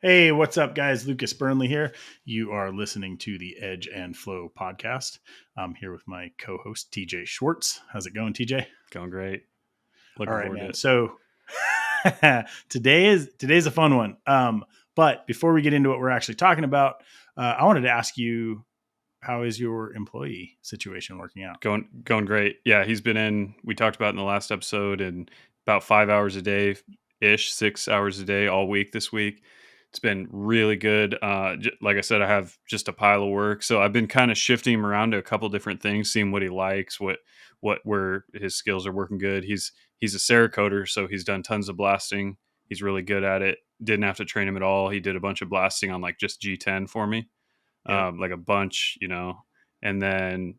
Hey, what's up, guys? Lucas Burnley here. You are listening to the Edge and Flow podcast. I'm here with my co-host TJ Schwartz. How's it going, TJ? Going great. All Looking right, forward to man. it. So today's a fun one. But before we get into what we're actually talking about, I wanted to ask you, how is your employee situation working out? Going great. Yeah, he's been in. We talked about in the last episode, and about 5 hours a day ish, 6 hours a day all week this week. It's been really good. Like I said, I have just a pile of work, so I've been kind of shifting him around to a couple different things, seeing what he likes, what where his skills are working good. He's a Cerakoter, so he's done tons of blasting. He's really good at it. Didn't have to train him at all. He did a bunch of blasting on like just G10 for me, Yep. like a bunch. And then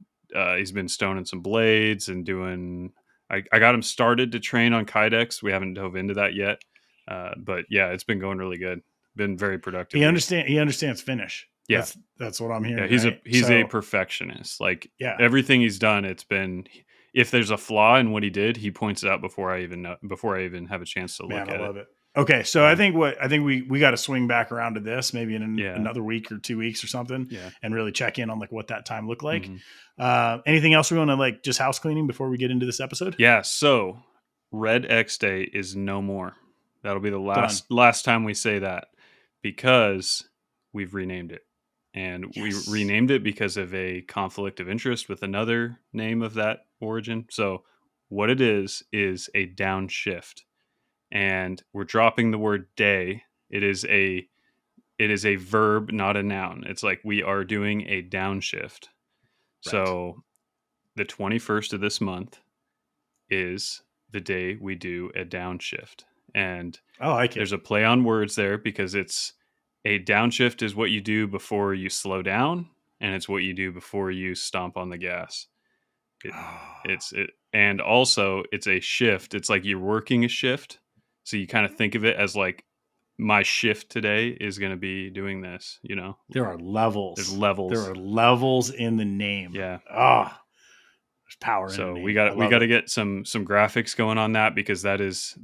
he's been stoning some blades and doing. I got him started to train on Kydex. We haven't dove into that yet, but yeah, it's been going really good. Been very productive week. He understands Finnish. Yeah, That's what I'm yeah. hearing, He's a right? he's a perfectionist. Like Yeah. everything he's done, it's been. If there's a flaw in what he did, he points it out before I even have a chance to Man, look I at it. love it. Okay, so I think we got to swing back around to this maybe in Yeah, another week or 2 weeks or something, yeah. and really check in on like what that time looked like. hmm Anything else we want to like just house cleaning before we get into this episode? Yeah. So Red X Day is no more. That'll be the Done. last time we say that because we've renamed it. And we Yes. renamed it because of a conflict of interest with another name of that origin. So what it is a downshift. And we're dropping the word day. It is a verb, not a noun. It's like we are doing a downshift. Right. So the 21st of this month is the day we do a downshift. And I like it. there's a play on words there because it's a downshift is what you do before you slow down, and it's what you do before you stomp on the gas. It, and also it's a shift. It's like you're working a shift. So you kind of think of it as like my shift today is going to be doing this. There are There's levels. There levels. are levels in the name. Yeah. There's power in a So we name. I got love to it. get some graphics going on that because that is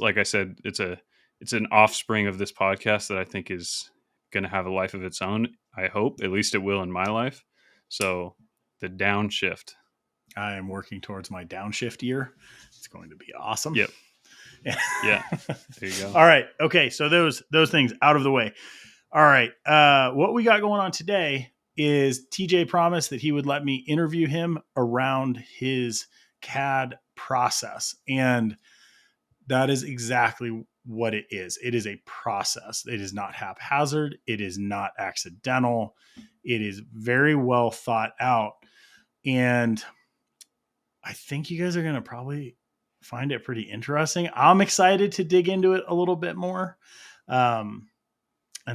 like I said, it's an offspring of this podcast that I think is going to have a life of its own. I hope at least it will in my life. So the downshift. I am working towards my downshift year. It's going to be awesome. Yep. Yeah. There you go. All right. Okay. So those things out of the way. All right. What we got going on today is TJ promised that he would let me interview him around his CAD process. And that is exactly what it is. It is a process. It is not haphazard. It is not accidental. It is very well thought out. And I think you guys are going to probably find it pretty interesting. I'm excited to dig into it a little bit more. And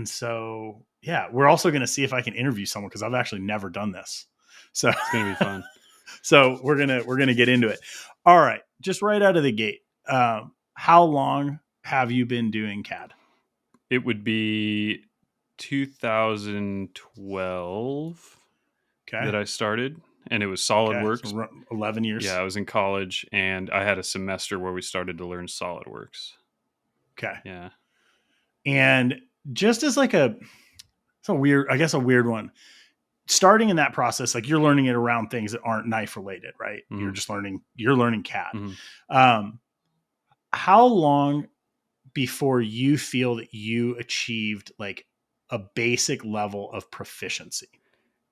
so, yeah, we're also going to see if I can interview someone because I've actually never done this. So It's going to be fun. So we're gonna get into it. All right, just right out of the gate. How long have you been doing CAD? It would be 2012 Okay. that I started, and it was Okay. SolidWorks. So 11 years. Yeah, I was in college, and I had a semester where we started to learn SolidWorks. Okay. Yeah. And just as like it's a weird one. Starting in that process, like you're learning it around things that aren't knife related, right? Mhm. You're learning CAD. Mhm. How long before you feel that you achieved like a basic level of proficiency?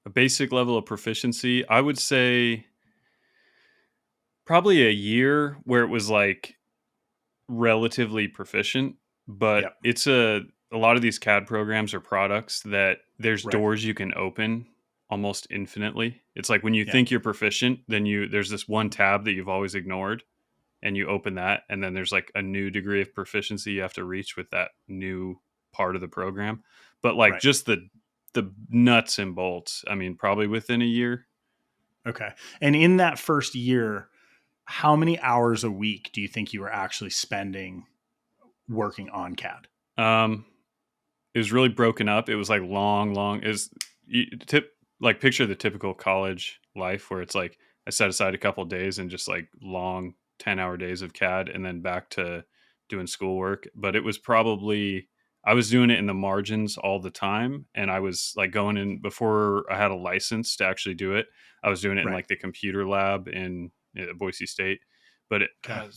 A basic level of proficiency, I would say probably a year where it was like relatively proficient, but Yep. it's a lot of these CAD programs or products that there's Right. doors you can open almost infinitely. It's like when you Yeah. think you're proficient, then there's this one tab that you've always ignored and you open that, and then there's like a new degree of proficiency you have to reach with that new part of the program. But like Right. just the nuts and bolts, I mean, probably within a year. Okay. And in that first year, how many hours a week do you think you were actually spending working on CAD? It was really broken up. It was like long is like picture the typical college life where it's like I set aside a couple of days and just like long 10-hour days of CAD and then back to doing schoolwork. But it was probably I was doing it in the margins all the time, and I was like going in before I had a license to actually do it. I was doing it in Right. like the computer lab in Boise State. But Okay.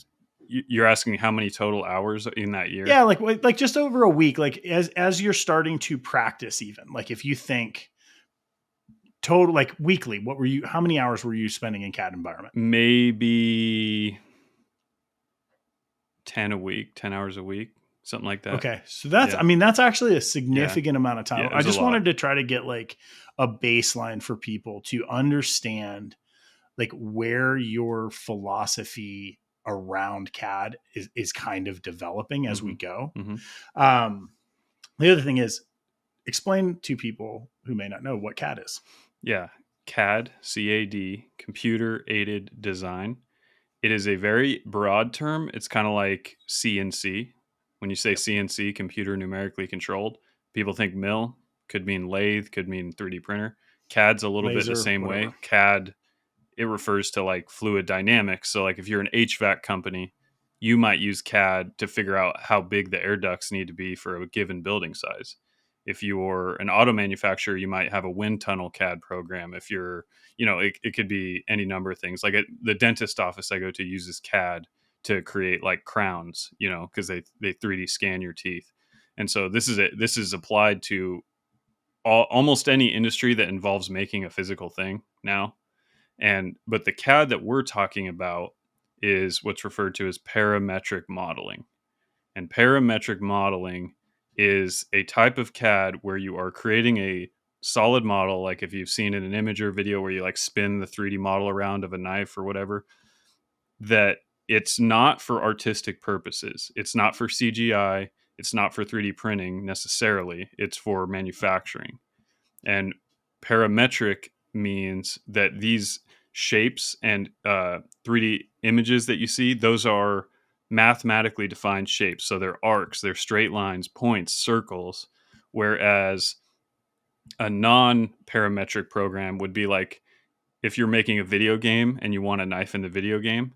you're asking how many total hours in that year? Yeah, like just over a week, like as you're starting to practice, even like if you think total like weekly, how many hours were you spending in CAD environment? Maybe 10 a week, 10 hours a week, something like that. Okay. So that's, Yeah. I mean, that's actually a Yeah. significant amount of Yeah. time. It I was a just lot. wanted to try to get like a baseline for people to understand like where your philosophy around CAD is kind of developing as we Hmm. go. Hmm. Um, the other thing is explain to people who may not know what CAD is. Yeah. CAD, CAD, computer aided design. It is a very broad term. It's kind of like CNC. When you say Yep. CNC, computer numerically controlled, people think mill, could mean lathe, could mean 3D printer. CAD's a little bit the Laser, same whatever. way. CAD, it refers to like fluid dynamics. So, like if you're an HVAC company, you might use CAD to figure out how big the air ducts need to be for a given building size. If you're an auto manufacturer, you might have a wind tunnel CAD program. If you're, it could be any number of things. Like the dentist office I go to uses CAD to create like crowns, because they 3D scan your teeth. And so this is it. This is applied to almost any industry that involves making a physical thing now. But the CAD that we're talking about is what's referred to as parametric modeling. And parametric modeling is a type of CAD where you are creating a solid model, like if you've seen in an image or video where you like spin the 3D model around of a knife or whatever, that it's not for artistic purposes. It's not for CGI. It's not for 3D printing necessarily. It's for manufacturing. And parametric means that these shapes and 3D images that you see, those are mathematically defined shapes. So they're arcs, they're straight lines, points, circles. Whereas a non parametric program would be like if you're making a video game and you want a knife in the video game,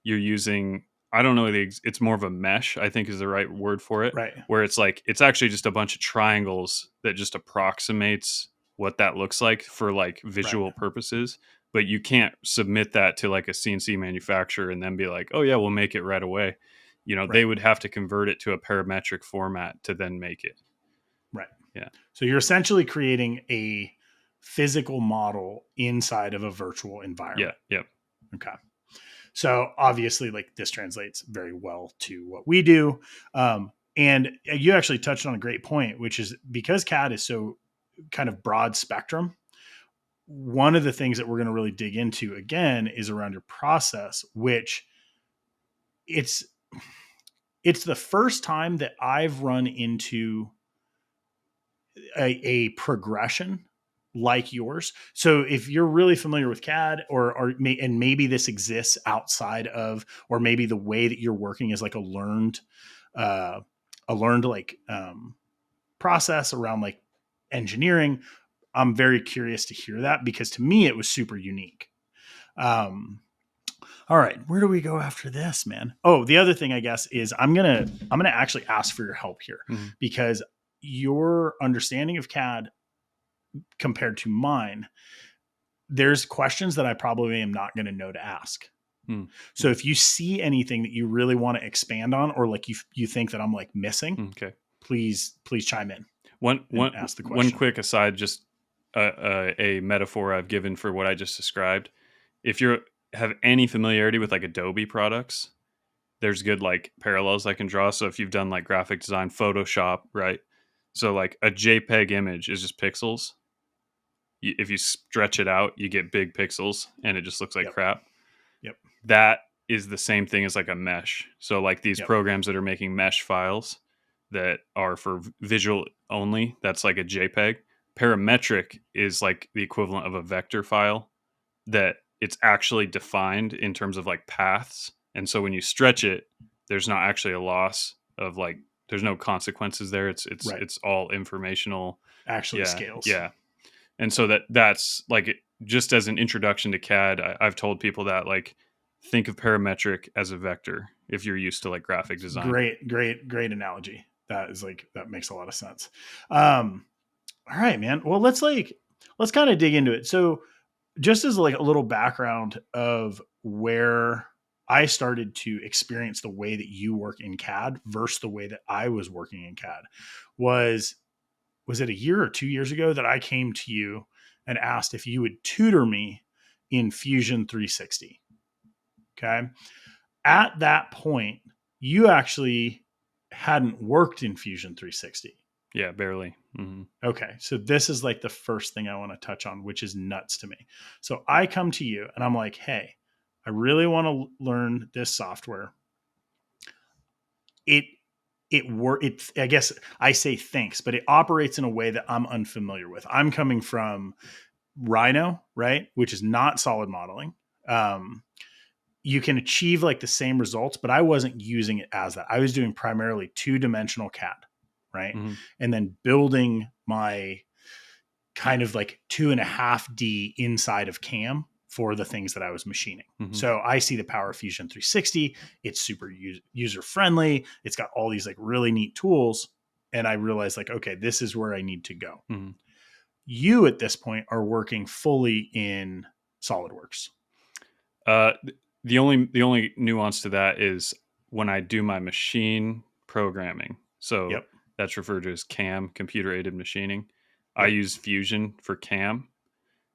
you're using, I don't know, it's more of a mesh, I think is the right word for it, Right. where it's like it's actually just a bunch of triangles that just approximates what that looks like for like Right. visual purposes. But you can't submit that to like a CNC manufacturer and then be like, oh yeah, we'll make it right away. They Right. would have to convert it to a parametric format to then make it. Right. Yeah. So you're essentially creating a physical model inside of a virtual Yeah. environment. Yep. Okay. So obviously, like this translates very well to what we do. And you actually touched on a great point, which is because CAD is so kind of broad spectrum. One of the things that we're going to really dig into again is around your process, which it's it's the first time that I've run into a progression like yours. So if you're really familiar with CAD and maybe this exists outside of, or maybe the way that you're working is like uh, a learned like process around like engineering. I'm very curious to hear that because to me, it was super unique. Um, all right, where do we go after this, man? Oh, the other thing I guess is I'm gonna actually ask for your help here Mhm. because your understanding of CAD compared to mine, there's questions that I probably am not going to know to ask. Mm. So if you see anything that you really want to expand on, or like you think that I'm like missing, Okay. please chime in One and one ask the one question. quick aside, just a metaphor I've given for what I just described. If you have any familiarity with like Adobe products, there's good like parallels I can draw. So if you've done like graphic design, Photoshop, right? So like a JPEG image is just pixels. If you stretch it out, you get big pixels, and it just looks like Yep. crap. Yep. That is the same thing as like a mesh. So like these Yep. programs that are making mesh files that are for visual only, that's like a JPEG. Parametric is like the equivalent of a vector file that it's actually defined in terms of like paths. And so when you stretch it, there's not actually a loss of like there's no consequences there. Right. It's all informational. Actually Yeah. scales. Yeah. And so that's like just as an introduction to CAD, I've told people that like think of parametric as a vector if you're used to like graphic design. Great analogy. that makes a lot of sense. All right, man. Well, let's kind of dig into it. So just as like a little background of where I started to experience the way that you work in CAD versus the way that I was working in CAD was it a year or 2 years ago that I came to you and asked if you would tutor me in Fusion 360. Okay. At that point, you actually hadn't worked in Fusion 360. Yeah, barely. Mm-hmm. Okay. So this is like the first thing I want to touch on, which is nuts to me. So I come to you and I'm like, hey, I really want to learn this software. I guess I say thanks, but it operates in a way that I'm unfamiliar with. I'm coming from Rhino, right? Which is not solid modeling. You can achieve like the same results, but I wasn't using it as that. I was doing primarily 2-dimensional CAD, right? Mm-hmm. And then building my kind of like 2.5D inside of CAM for the things that I was machining. Mm-hmm. So I see the power of Fusion 360. It's super user friendly. It's got all these like really neat tools. And I realized like, okay, this is where I need to go. Mm-hmm. You at this point are working fully in SolidWorks. The only nuance to that is when I do my machine programming. So Yep. that's referred to as CAM, computer aided machining. I Yep. use Fusion for CAM,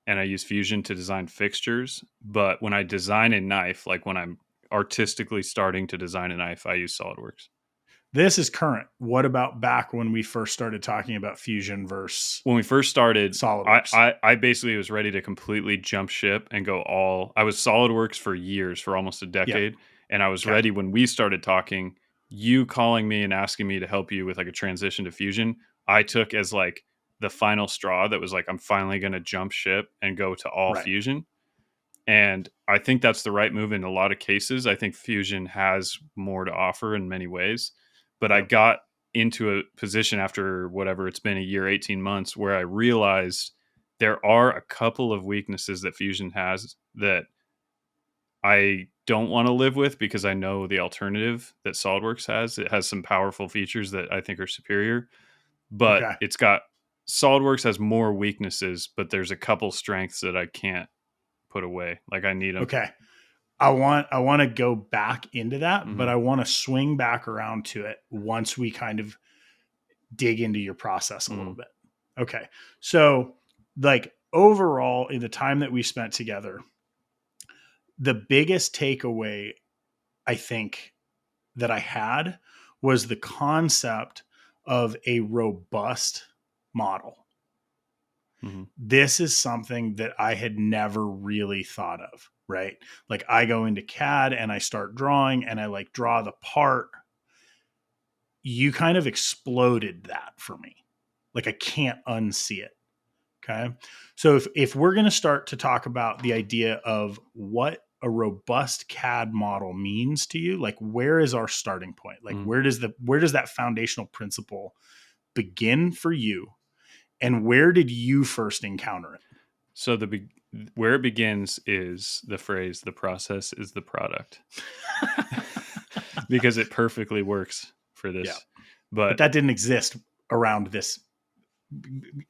and I use Fusion to design fixtures. But when I design a knife, like when I'm artistically starting to design a knife, I use SolidWorks. This is current. What about back when we first started talking about Fusion versus When we first started, SolidWorks? I basically was ready to completely jump ship and go all. I was SolidWorks for years, for almost a decade, Yep. and I was Okay. ready when we started talking. You calling me and asking me to help you with like a transition to Fusion, I took as like the final straw. That was like I'm finally going to jump ship and go to all Right. Fusion. And I think that's the right move in a lot of cases. I think Fusion has more to offer in many ways. But I Yep. got into a position after whatever it's been, a year, 18 months, where I realized there are a couple of weaknesses that Fusion has that I don't want to live with because I know the alternative that SolidWorks has. It has some powerful features that I think are superior, but Okay. it's got SolidWorks has more weaknesses, but there's a couple strengths that I can't put away. Like I need them. Okay. I want to go back into that, but Mm-hmm. I want to swing back around to it once we kind of dig into your process a little Mm-hmm. bit. Okay. So, like overall in the time that we spent together, the biggest takeaway I think that I had was the concept of a robust model. Mm-hmm. This is something that I had never really thought of, right? Like I go into CAD and I start drawing and I like draw the part. You kind of exploded that for me. Like I can't unsee it. Okay. So if we're going to start to talk about the idea of what a robust CAD model means to you, like where is our starting point? Like Mm-hmm. where does that foundational principle begin for you? And where did you first encounter it? So where it begins is the phrase "the process is the product," because it perfectly works for this. Yeah. But But that didn't exist around this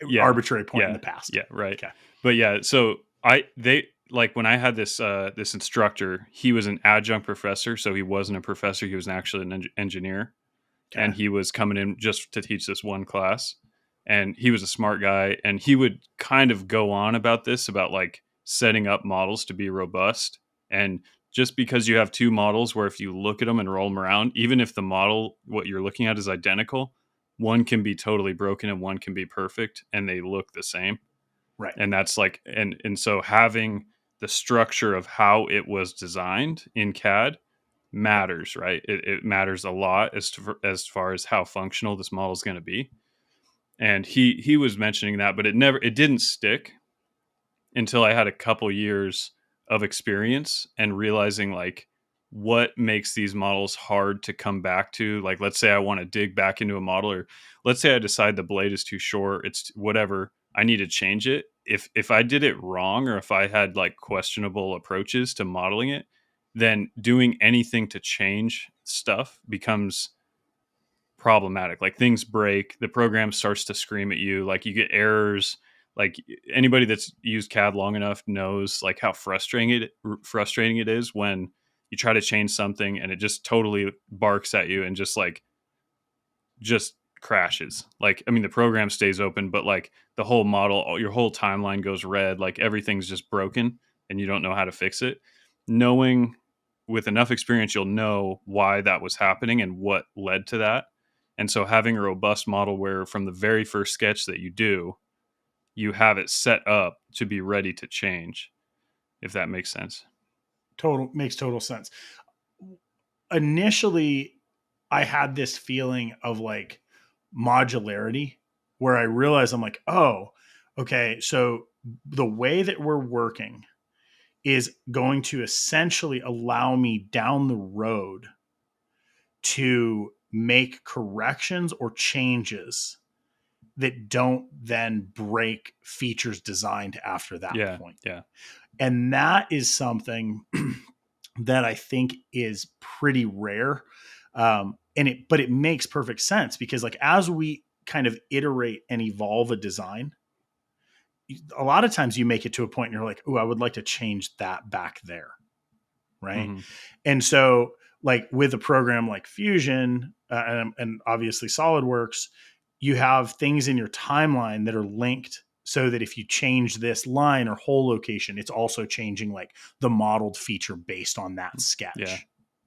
yeah, arbitrary point in the past. yeah, right. Okay. But yeah, so they like when I had this instructor, he was an adjunct professor, so he wasn't a professor; he was actually an engineer, Okay. and he was coming in just to teach this one class. And he was a smart guy, and he would kind of go on about this, about like setting up models to be robust. And just because you have two models where if you look at them and roll them around, even if the model what you're looking at is identical, one can be totally broken and one can be perfect and they look the same. Right. And that's like and so having the structure of how it was designed in CAD matters, right? It matters a lot as far as how functional this model is going to be. And he was mentioning that, but it didn't stick until I had a couple years of experience and realizing like what makes these models hard to come back to. Like let's say I want to dig back into a model, or let's say I decide the blade is too short, it's whatever, I need to change it. If I did it wrong, or if I had like questionable approaches to modeling it, then doing anything to change stuff becomes problematic. Like things break, the program starts to scream at you, like you get errors. Like anybody that's used CAD long enough knows like how frustrating it is when you try to change something and it just totally barks at you and just crashes. Like, I mean, the program stays open, but like the whole model, your whole timeline goes red. Like everything's just broken and you don't know how to fix it. Knowing with enough experience, you'll know why that was happening and what led to that. And so having a robust model where from the very first sketch that you do, you have it set up to be ready to change, if that makes sense. Makes total sense. Initially, I had this feeling of like modularity where I realized I'm like, oh, okay, so the way that we're working is going to essentially allow me down the road to make corrections or changes that don't then break features designed after that Yeah. point. Yeah. And that is something that I think is pretty rare. But it makes perfect sense because like as we kind of iterate and evolve a design, a lot of times you make it to a point and you're like, oh, I would like to change that back there. Right. Mm-hmm. And so like with a program like Fusion and obviously SolidWorks, you have things in your timeline that are linked so that if you change this line or whole location, it's also changing like the modeled feature based on that sketch. Yeah.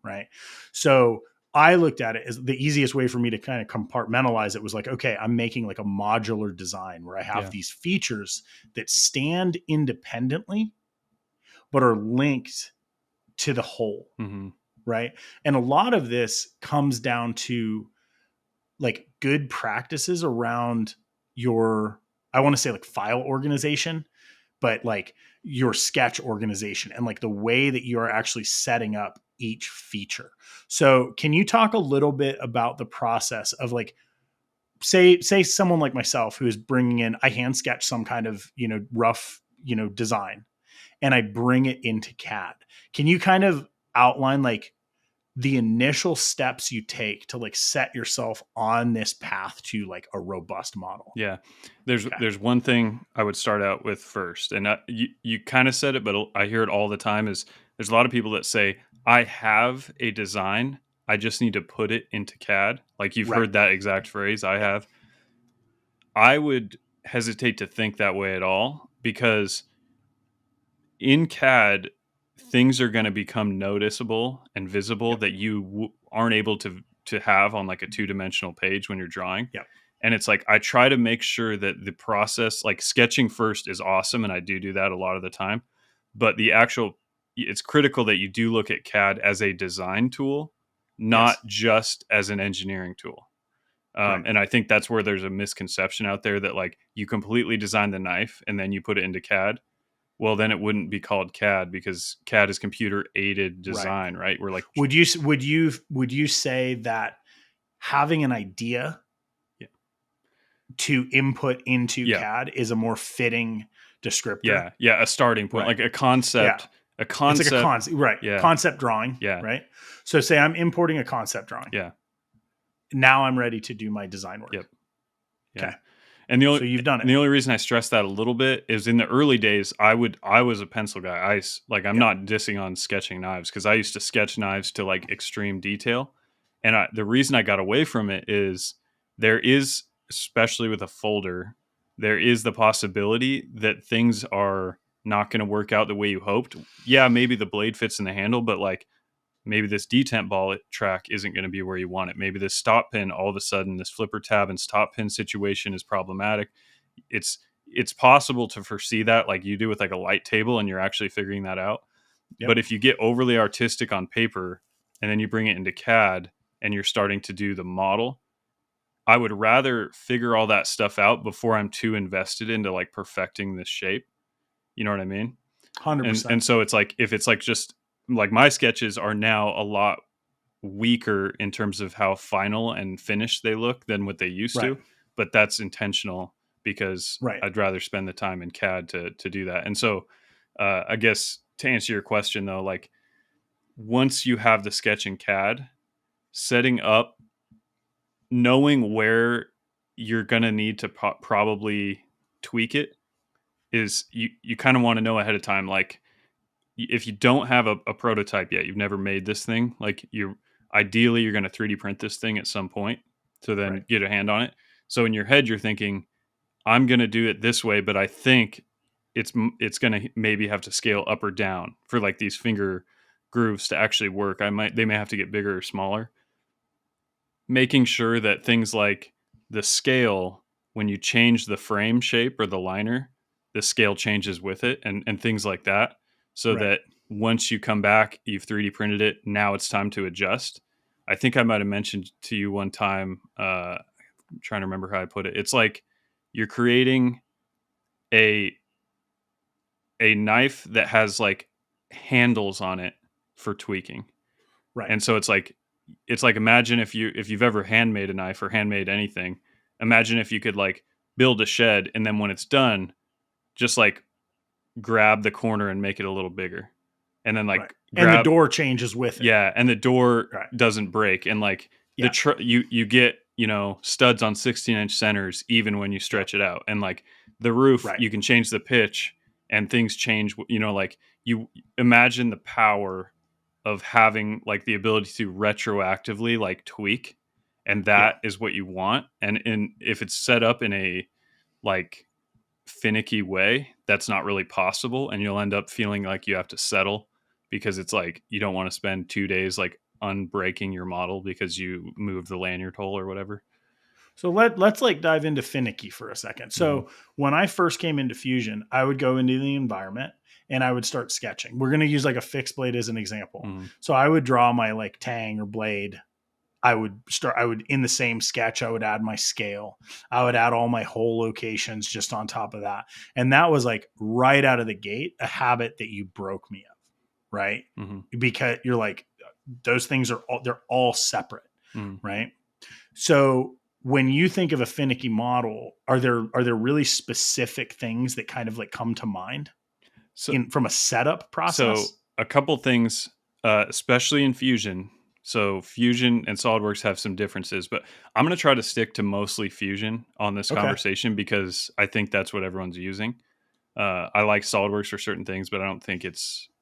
Right. So I looked at it as the easiest way for me to kind of compartmentalize it was like, okay, I'm making like a modular design where I have these features that stand independently, but are linked to the whole. Mm-hmm. Right. And a lot of this comes down to like good practices around your, I want to say like file organization, but like your sketch organization and like the way that you are actually setting up each feature. So can you talk a little bit about the process of like, say someone like myself who is bringing in, I hand sketch some kind of, rough, design and I bring it into CAD. Can you kind of outline like the initial steps you take to like set yourself on this path to like a robust model? Yeah, Okay. there's one thing I would start out with first, and you kind of said it, but I hear it all the time. Is there's a lot of people that say I have a design, I just need to put it into CAD. Like you've Right. heard that exact phrase. I Yep. have. I would hesitate to think that way at all because in CAD, things are going to become noticeable and visible Yep. that you aren't able to have on like a two-dimensional page when you're drawing. Yep. And it's like I try to make sure that the process, like sketching first, is awesome, and I do that a lot of the time. But the actual, it's critical that you do look at CAD as a design tool, not Yes. just as an engineering tool. Right. And I think that's where there's a misconception out there that like you completely design the knife and then you put it into CAD. Well, then it wouldn't be called CAD because CAD is computer aided Right. design, right? We're like, Would you say that having an idea yeah, to input into yeah, CAD is a more fitting descriptor? yeah, a starting point, Right. like Yeah. a It's like a concept. concept, right? Yeah, Concept drawing, yeah, right? So say I'm importing a concept drawing. yeah, Now I'm ready to do my design work. yep, yeah. Okay. And So you've done it. the only reason I stress that a little bit is in the early days, I was a pencil guy. Like I'm Yep. not dissing on sketching knives because I used to sketch knives to like extreme detail, and the reason I got away from it is there is, especially with a folder, there is the possibility that things are not going to work out the way you hoped. Yeah, maybe the blade fits in the handle, but like maybe this detent ball track isn't going to be where you want it. Maybe this stop pin, all of a sudden, this flipper tab and stop pin situation is problematic. It's it's possible to foresee that like you do with like a light table and you're actually figuring that out. Yep. But if you get overly artistic on paper and then you bring it into CAD and you're starting to do the model, I would rather figure all that stuff out before I'm too invested into like perfecting this shape. You know what I mean? 100%. And so it's like if it's like just like my sketches are now a lot weaker in terms of how final and finished they look than what they used Right. to, but that's intentional because Right. I'd rather spend the time in CAD to do that. And so I guess to answer your question though, like once you have the sketch in CAD, setting up knowing where you're going to need to probably tweak it is you kind of want to know ahead of time. Like if you don't have a prototype yet, you've never made this thing, like ideally you're going to 3D print this thing at some point to then Right. get a hand on it. So in your head, you're thinking, I'm going to do it this way, but I think it's going to maybe have to scale up or down for like these finger grooves to actually work. They may have to get bigger or smaller. Making sure that things like the scale, when you change the frame shape or the liner, the scale changes with it, and things like that, so Right. that once you come back, you've 3D printed it. Now it's time to adjust. I think I might have mentioned to you one time. I'm trying to remember how I put it. It's like you're creating a a knife that has like handles on it for tweaking. Right. And so it's like imagine if you've ever handmade a knife or handmade anything, imagine if you could like build a shed and then when it's done, just like grab the corner and make it a little bigger. And then Right. like And the grab door changes with it. yeah, and the door Right. doesn't break and like Yeah. you get, studs on 16-inch centers even when you Yep. stretch it out. And like the roof, Right. you can change the pitch and things change, like you imagine the power of having like the ability to retroactively like tweak, and Yeah. that is what you want. And if it's set up in a like finicky way, that's not really possible, and you'll end up feeling like you have to settle because it's like you don't want to spend 2 days like unbreaking your model because you moved the lanyard hole or whatever. So let's like dive into finicky for a second. Hmm. So when I first came into Fusion, I would go into the environment and I would start sketching. We're going to use like a fixed blade as an example. Hmm. So I would draw my like tang or blade. I would in the same sketch, I would add my scale. I would add all my hole locations just on top of that. And that was like right out of the gate, a habit that you broke me of, right? Hmm. Because you're like, those things they're all separate, Hmm. right? So when you think of a finicky model, are there really specific things that kind of like come to mind So in from a setup So process? a couple things, especially in Fusion. So Fusion and SolidWorks have some differences, but I'm going to try to stick to mostly Fusion on this Okay. conversation because I think that's what everyone's using. I like SolidWorks for certain things, but I don't think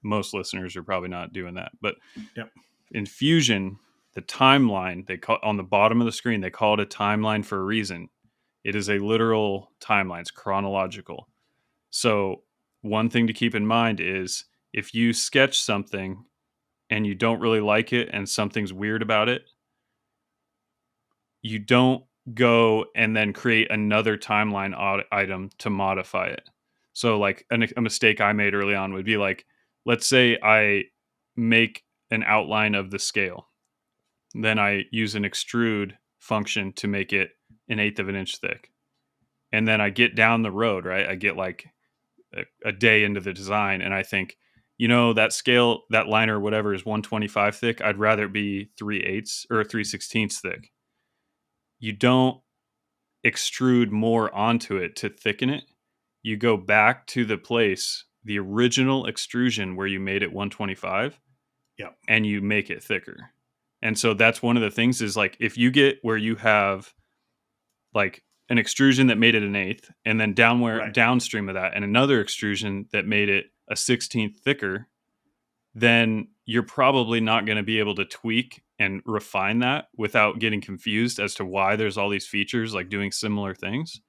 most listeners are probably not doing that. But Yep. in Fusion, the timeline they call on the bottom of the screen, they call it a timeline for a reason. It is a literal timeline. It's chronological. So one thing to keep in mind is if you sketch something and you don't really like it and something's weird about it, you don't go and then create another timeline item to modify it. So like a mistake I made early on would be like, let's say I make an outline of the scale. Then I use an extrude function to make it 1/8 of an inch thick. And then I get down the road, right? I get like a day into the design and I think, that scale, that liner, whatever is 125 thick. I'd rather it be 3/8 or 3/16 thick. You don't extrude more onto it to thicken it. You go back to the original extrusion where you made it 125 Yep. and you make it thicker. And so that's one of the things is like if you get where you have like an extrusion that made it 1/8 and then Right. downstream of that and another extrusion that made it a 16th thicker, then you're probably not going to be able to tweak and refine that without getting confused as to why there's all these features like doing similar things.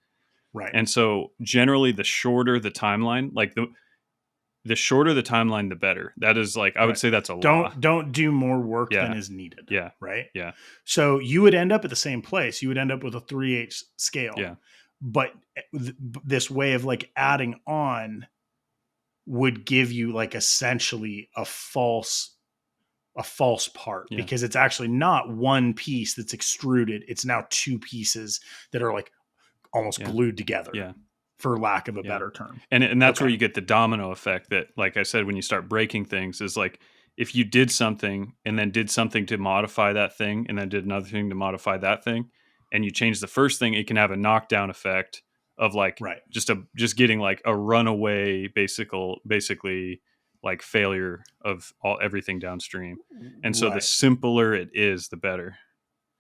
Right. And so generally the shorter the timeline, like the shorter the timeline the better. That is like I would Right. say that's a law. Don't do more work than Yeah. is needed. Yeah. Right. Yeah. So you would end up at the same place. You would end up with a 3/8 scale, Yeah. but this way of like adding on would give you like essentially a false part Yeah. because it's actually not one piece that's extruded. It's now two pieces that are like almost Yeah. glued together, Yeah. for lack of a Yeah. better term. And that's where Okay. you get the domino effect that, like I said, when you start breaking things, is like if you did something and then did something to modify that thing and then did another thing to modify that thing, and you change the first thing, it can have a knockdown effect of like Right. just getting like a runaway basically like failure of everything downstream. And so the Right. simpler it is, the better.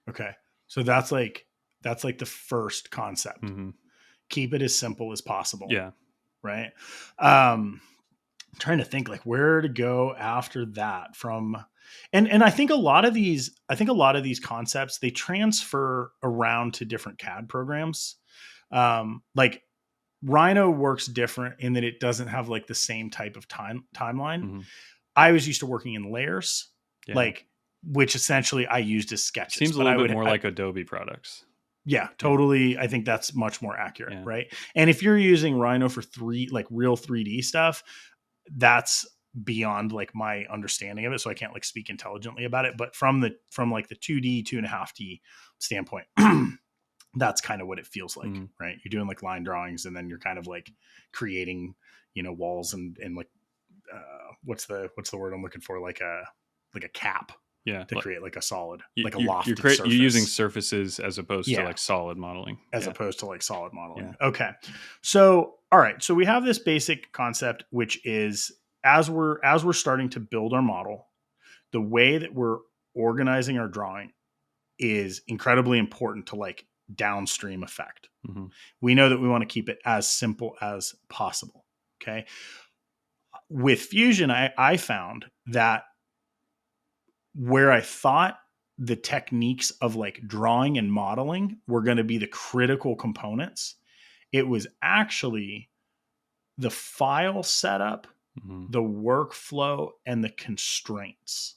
Okay. So that's like the first concept. Mm-hmm. Keep it as simple as possible. Yeah. Right. Trying to think like where to go after that from. And I think a lot of these concepts, they transfer around to different CAD programs. Like Rhino works different in that it doesn't have like the same type of timeline. Mm-hmm. I was used to working in layers, Yeah. like which essentially I used as sketches, Seems a but little bit more like Adobe products. yeah, totally. I think that's much more accurate, Yeah. right? And if you're using Rhino for like real 3D stuff, that's beyond like my understanding of it. So I can't like speak intelligently about it. But from like the 2D, 2.5D standpoint, that's kind of what it feels like, Mm-hmm. right? You're doing like line drawings and then you're kind of like creating, walls and like, what's the word I'm looking for? Like a cap Yeah. to create like a solid, like a You're, lofted you're surface. using surfaces as opposed to Yeah. like solid modeling. As opposed to like solid modeling. Yeah. Okay. So, all right. So we have this basic concept, which is as we're starting to build our model, the way that we're organizing our drawing is incredibly important to like downstream effect. Mm-hmm. We know that we want to keep it as simple as possible. Okay. With Fusion, I found that where I thought the techniques of like drawing and modeling were going to be the critical components, it was actually the file setup, Mm-hmm. the workflow, and the constraints.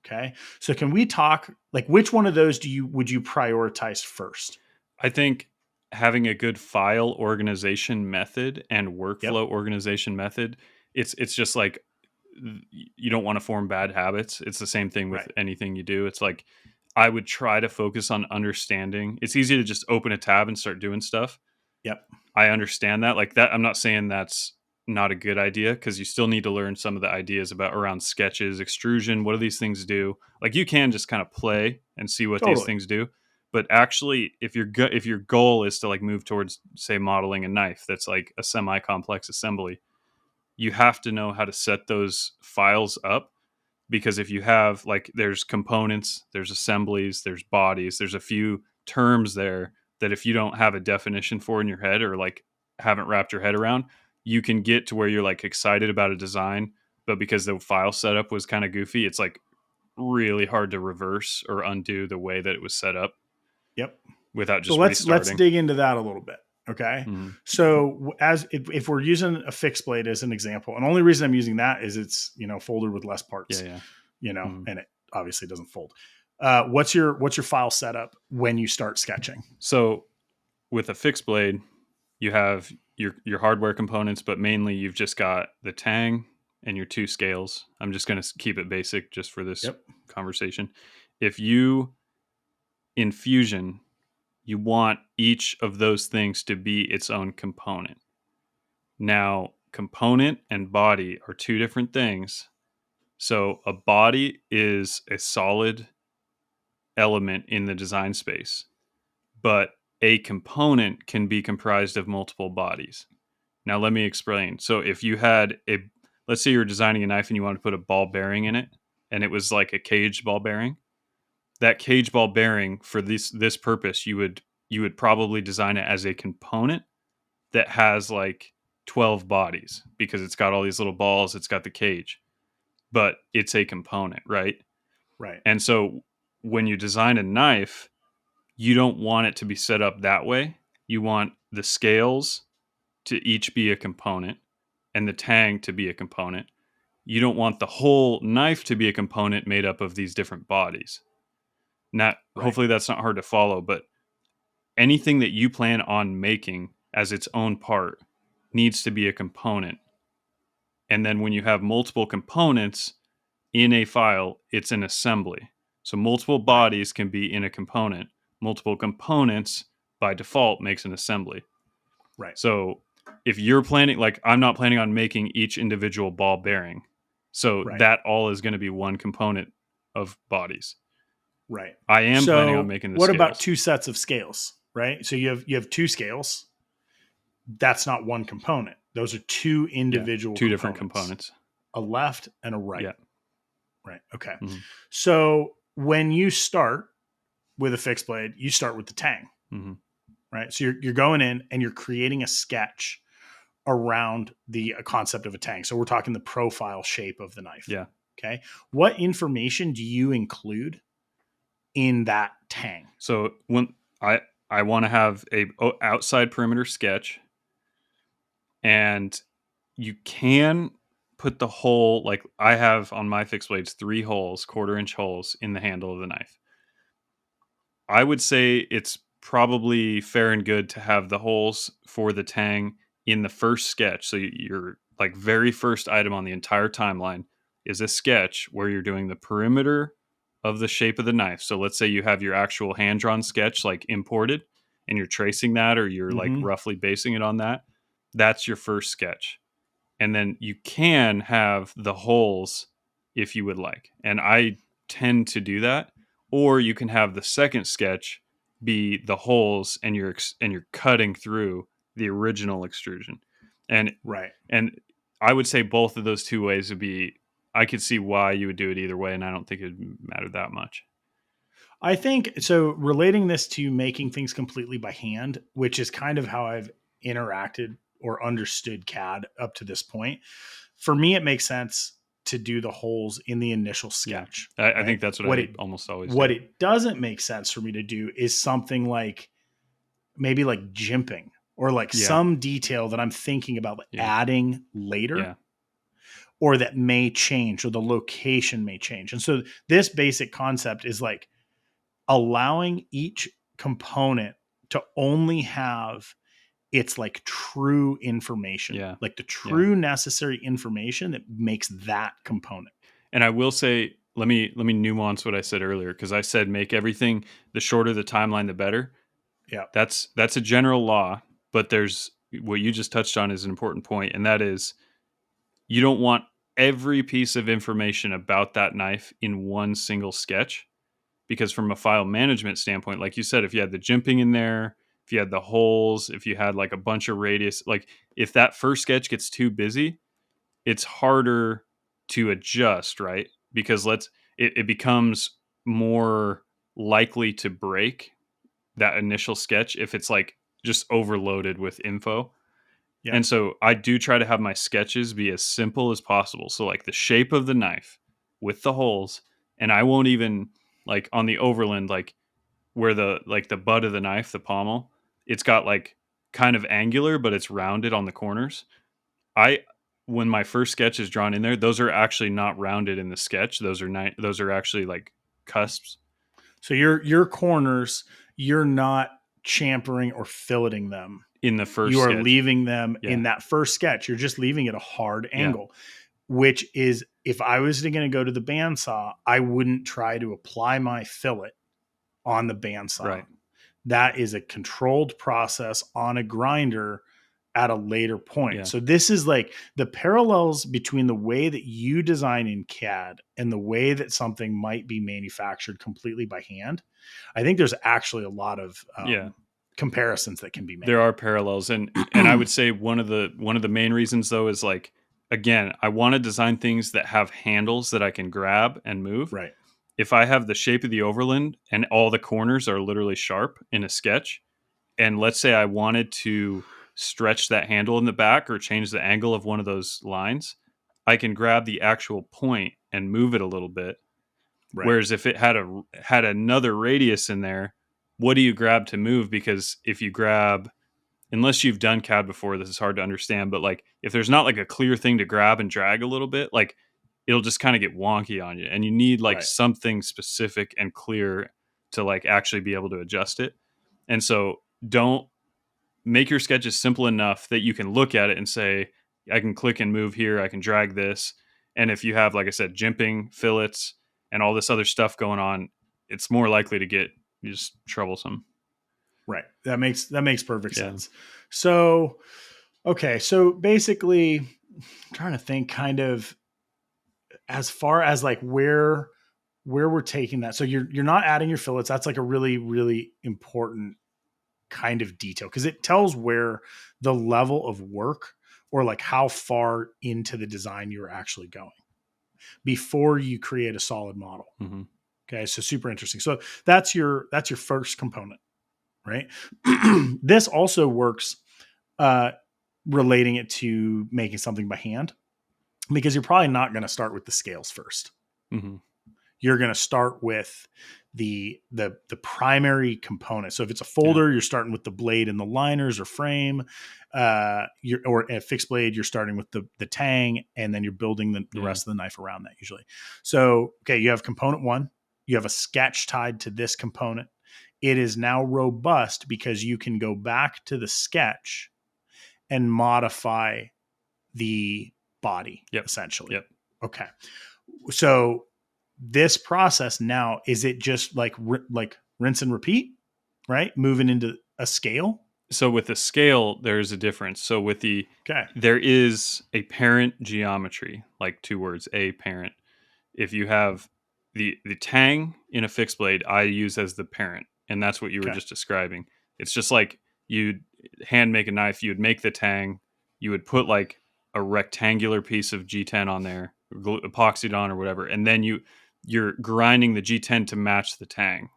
Okay. So can we talk like which one of those would you prioritize first? I think having a good file organization method and workflow Yep. organization method, it's just like you don't want to form bad habits. It's the same thing with Right. anything you do. It's like I would try to focus on understanding. It's easy to just open a tab and start doing stuff. Yep. I understand that. Like that, I'm not saying that's not a good idea because you still need to learn some of the ideas about around sketches, extrusion. What do these things do? Like you can just kind of play and see what these Totally. things do. But actually, if your goal is to like move towards say modeling a knife that's like a semi complex assembly, you have to know how to set those files up because if you have like there's components, there's assemblies, there's bodies, there's a few terms there that if you don't have a definition for in your head or like haven't wrapped your head around, you can get to where you're like excited about a design, but because the file setup was kind of goofy, it's like really hard to reverse or undo the way that it was set up. Yep. Without So just let's restarting. dig into that a little bit. Okay. Mm-hmm. So as if we're using a fixed blade as an example, and the only reason I'm using that is it's, folded with less parts, Yeah. and it obviously doesn't fold. What's your file setup when you start sketching? So with a fixed blade, you have your hardware components, but mainly you've just got the tang and your two scales. I'm just going to keep it basic just for this conversation. If you in Fusion, you want each of those things to be its own component. Now, component and body are two different things. So a body is a solid element in the design space, but a component can be comprised of multiple bodies. Now, let me explain. So if you had let's say you're designing a knife and you want to put a ball bearing in it, and it was like a cage ball bearing, that cage ball bearing for this purpose, you would probably design it as a component that has like 12 bodies because it's got all these little balls, it's got the cage, but it's a component, right? Right. And so when you design a knife, you don't want it to be set up that way. You want the scales to each be a component and the tang to be a component. You don't want the whole knife to be a component made up of these different bodies. Now, hopefully that's not hard to follow, but anything that you plan on making as its own part needs to be a component. And then when you have multiple components in a file, it's an assembly. So multiple bodies can be in a component. Multiple components by default makes an assembly. Right. So if you're planning, like I'm not planning on making each individual ball bearing. So that all is going to be one component of bodies. Right. I am planning on making the what scales. about two sets of scales, right? So you have two scales. That's not one component. Those are two individual two different components. A left and a right. Yeah. Right. Okay. Mm-hmm. So when you start, with a fixed blade, you start with the tang, Mm-hmm. right? So you're going in and you're creating a sketch around the concept of a tang. So we're talking the profile shape of the knife. Yeah. Okay. What information do you include in that tang? So when I want to have a outside perimeter sketch, and you can put the hole, like I have on my fixed blades, 3 holes, 1/4 inch holes in the handle of the knife. I would say it's probably fair and good to have the holes for the tang in the first sketch. So your like very first item on the entire timeline is a sketch where you're doing the perimeter of the shape of the knife. So let's say you have your actual hand drawn sketch like imported and you're tracing that, or you're like Mm-hmm. roughly basing it on that. That's your first sketch. And then you can have the holes if you would like. And I tend to do that. Or you can have the second sketch be the holes, and you're cutting through the original extrusion. And Right. and I would say both of those two ways would be, I could see why you would do it either way, and I don't think it would matter that much. I think so. Relating this to making things completely by hand, which is kind of how I've interacted or understood CAD up to this point. For me, it makes sense to do the holes in the initial sketch. I Right? think that's what I almost always what do. it doesn't make sense for me to do is something like maybe like jimping or like Yeah. some detail that I'm thinking about Yeah. adding later. Yeah. Or that may change, or the location may change. And so this basic concept is like allowing each component to only have its like true information, Yeah. like the true necessary information that makes that component. And I will say, let me nuance what I said earlier, because I said make everything, the shorter the timeline, the better. Yeah. That's a general law, but there's what you just touched on is an important point, and that is you don't want every piece of information about that knife in one single sketch, because from a file management standpoint, like you said, if you had the jimping in there, if you had the holes, if you had like a bunch of radius, like if that first sketch gets too busy, it's harder to adjust, right? Because it becomes more likely to break that initial sketch if it's like just overloaded with info. Yeah. And so I do try to have my sketches be as simple as possible. So like the shape of the knife with the holes, and I won't even like on the overland, like where the butt of the knife, the pommel, it's got like kind of angular, but it's rounded on the corners. I When my first sketch is drawn in there, those are actually not rounded in the sketch. Those are actually like cusps. So your corners, you're not champering or filleting them. In the first You are sketch. leaving them Yeah. in that first sketch. You're just leaving it a hard Yeah. angle, which is, if I was going to go to the bandsaw, I wouldn't try to apply my fillet on the bandsaw. Right. That is a controlled process on a grinder at a later point. Yeah. So this is like the parallels between the way that you design in CAD and the way that something might be manufactured completely by hand. I think there's actually a lot of comparisons that can be made. There are parallels, and I would say one of the main reasons though is like, again, I want to design things that have handles that I can grab and move. Right. If I have the shape of the overland and all the corners are literally sharp in a sketch, and let's say I wanted to stretch that handle in the back or change the angle of one of those lines, I can grab the actual point and move it a little bit. Right. Whereas if it had another radius in there, what do you grab to move? Because if you grab, unless you've done CAD before, this is hard to understand, but like if there's not like a clear thing to grab and drag a little bit, like it'll just kind of get wonky on you, and you need like something specific and clear to like actually be able to adjust it. And so don't make your sketches simple enough that you can look at it and say, I can click and move here, I can drag this. And if you have, like I said, jimping, fillets, and all this other stuff going on, it's more likely to get just troublesome. Right. That makes perfect sense. So, okay. So basically, I'm trying to think kind of as far as like where we're taking that. So you're not adding your fillets. That's like a really, really important kind of detail, because it tells where the level of work or like how far into the design you're actually going before you create a solid model. Mm-hmm. Okay. So super interesting. So that's your first component, right? This also works, uh, relating it to making something by hand, because you're probably not going to start with the scales first. Mm-hmm. You're going to start with the primary component. So if it's a Yeah. folder, you're starting with the blade and the liners or frame. Or a fixed blade, you're starting with the tang, and then you're building the Yeah. rest of the knife around that usually. So, okay, you have component one, you have a sketch tied to this component. It is now robust because you can go back to the sketch and modify the body, Yep. essentially. Yep. Okay. So this process now, is it just like rinse and repeat, right? Moving into a scale. So with the scale, there's a difference. So with Okay. there is a parent geometry, like two words, a parent. If you have the tang in a fixed blade, I use as the parent, and that's what you were Okay. just describing. It's just like you'd hand make a knife, you'd make the tang, you would put like a rectangular piece of G10 on there, epoxied on or whatever, and then you're grinding the G10 to match the tang.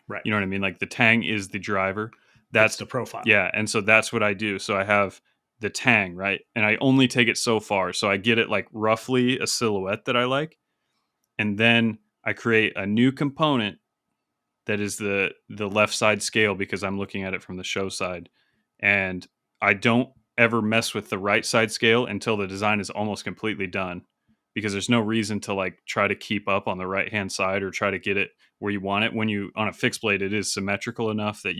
Right. You know what I mean? Like the tang is the driver. It's That's the profile. yeah, and so that's what I do. So I have the tang, right? And I only take it so far. So I get it like roughly a silhouette that I like. And then I create a new component that is the left side scale because I'm looking at it from the show side. And I don't ever mess with the right side scale until the design is almost completely done, because there's no reason to like try to keep up on the right hand side or try to get it where you want it. When you on a fixed blade, it is symmetrical enough that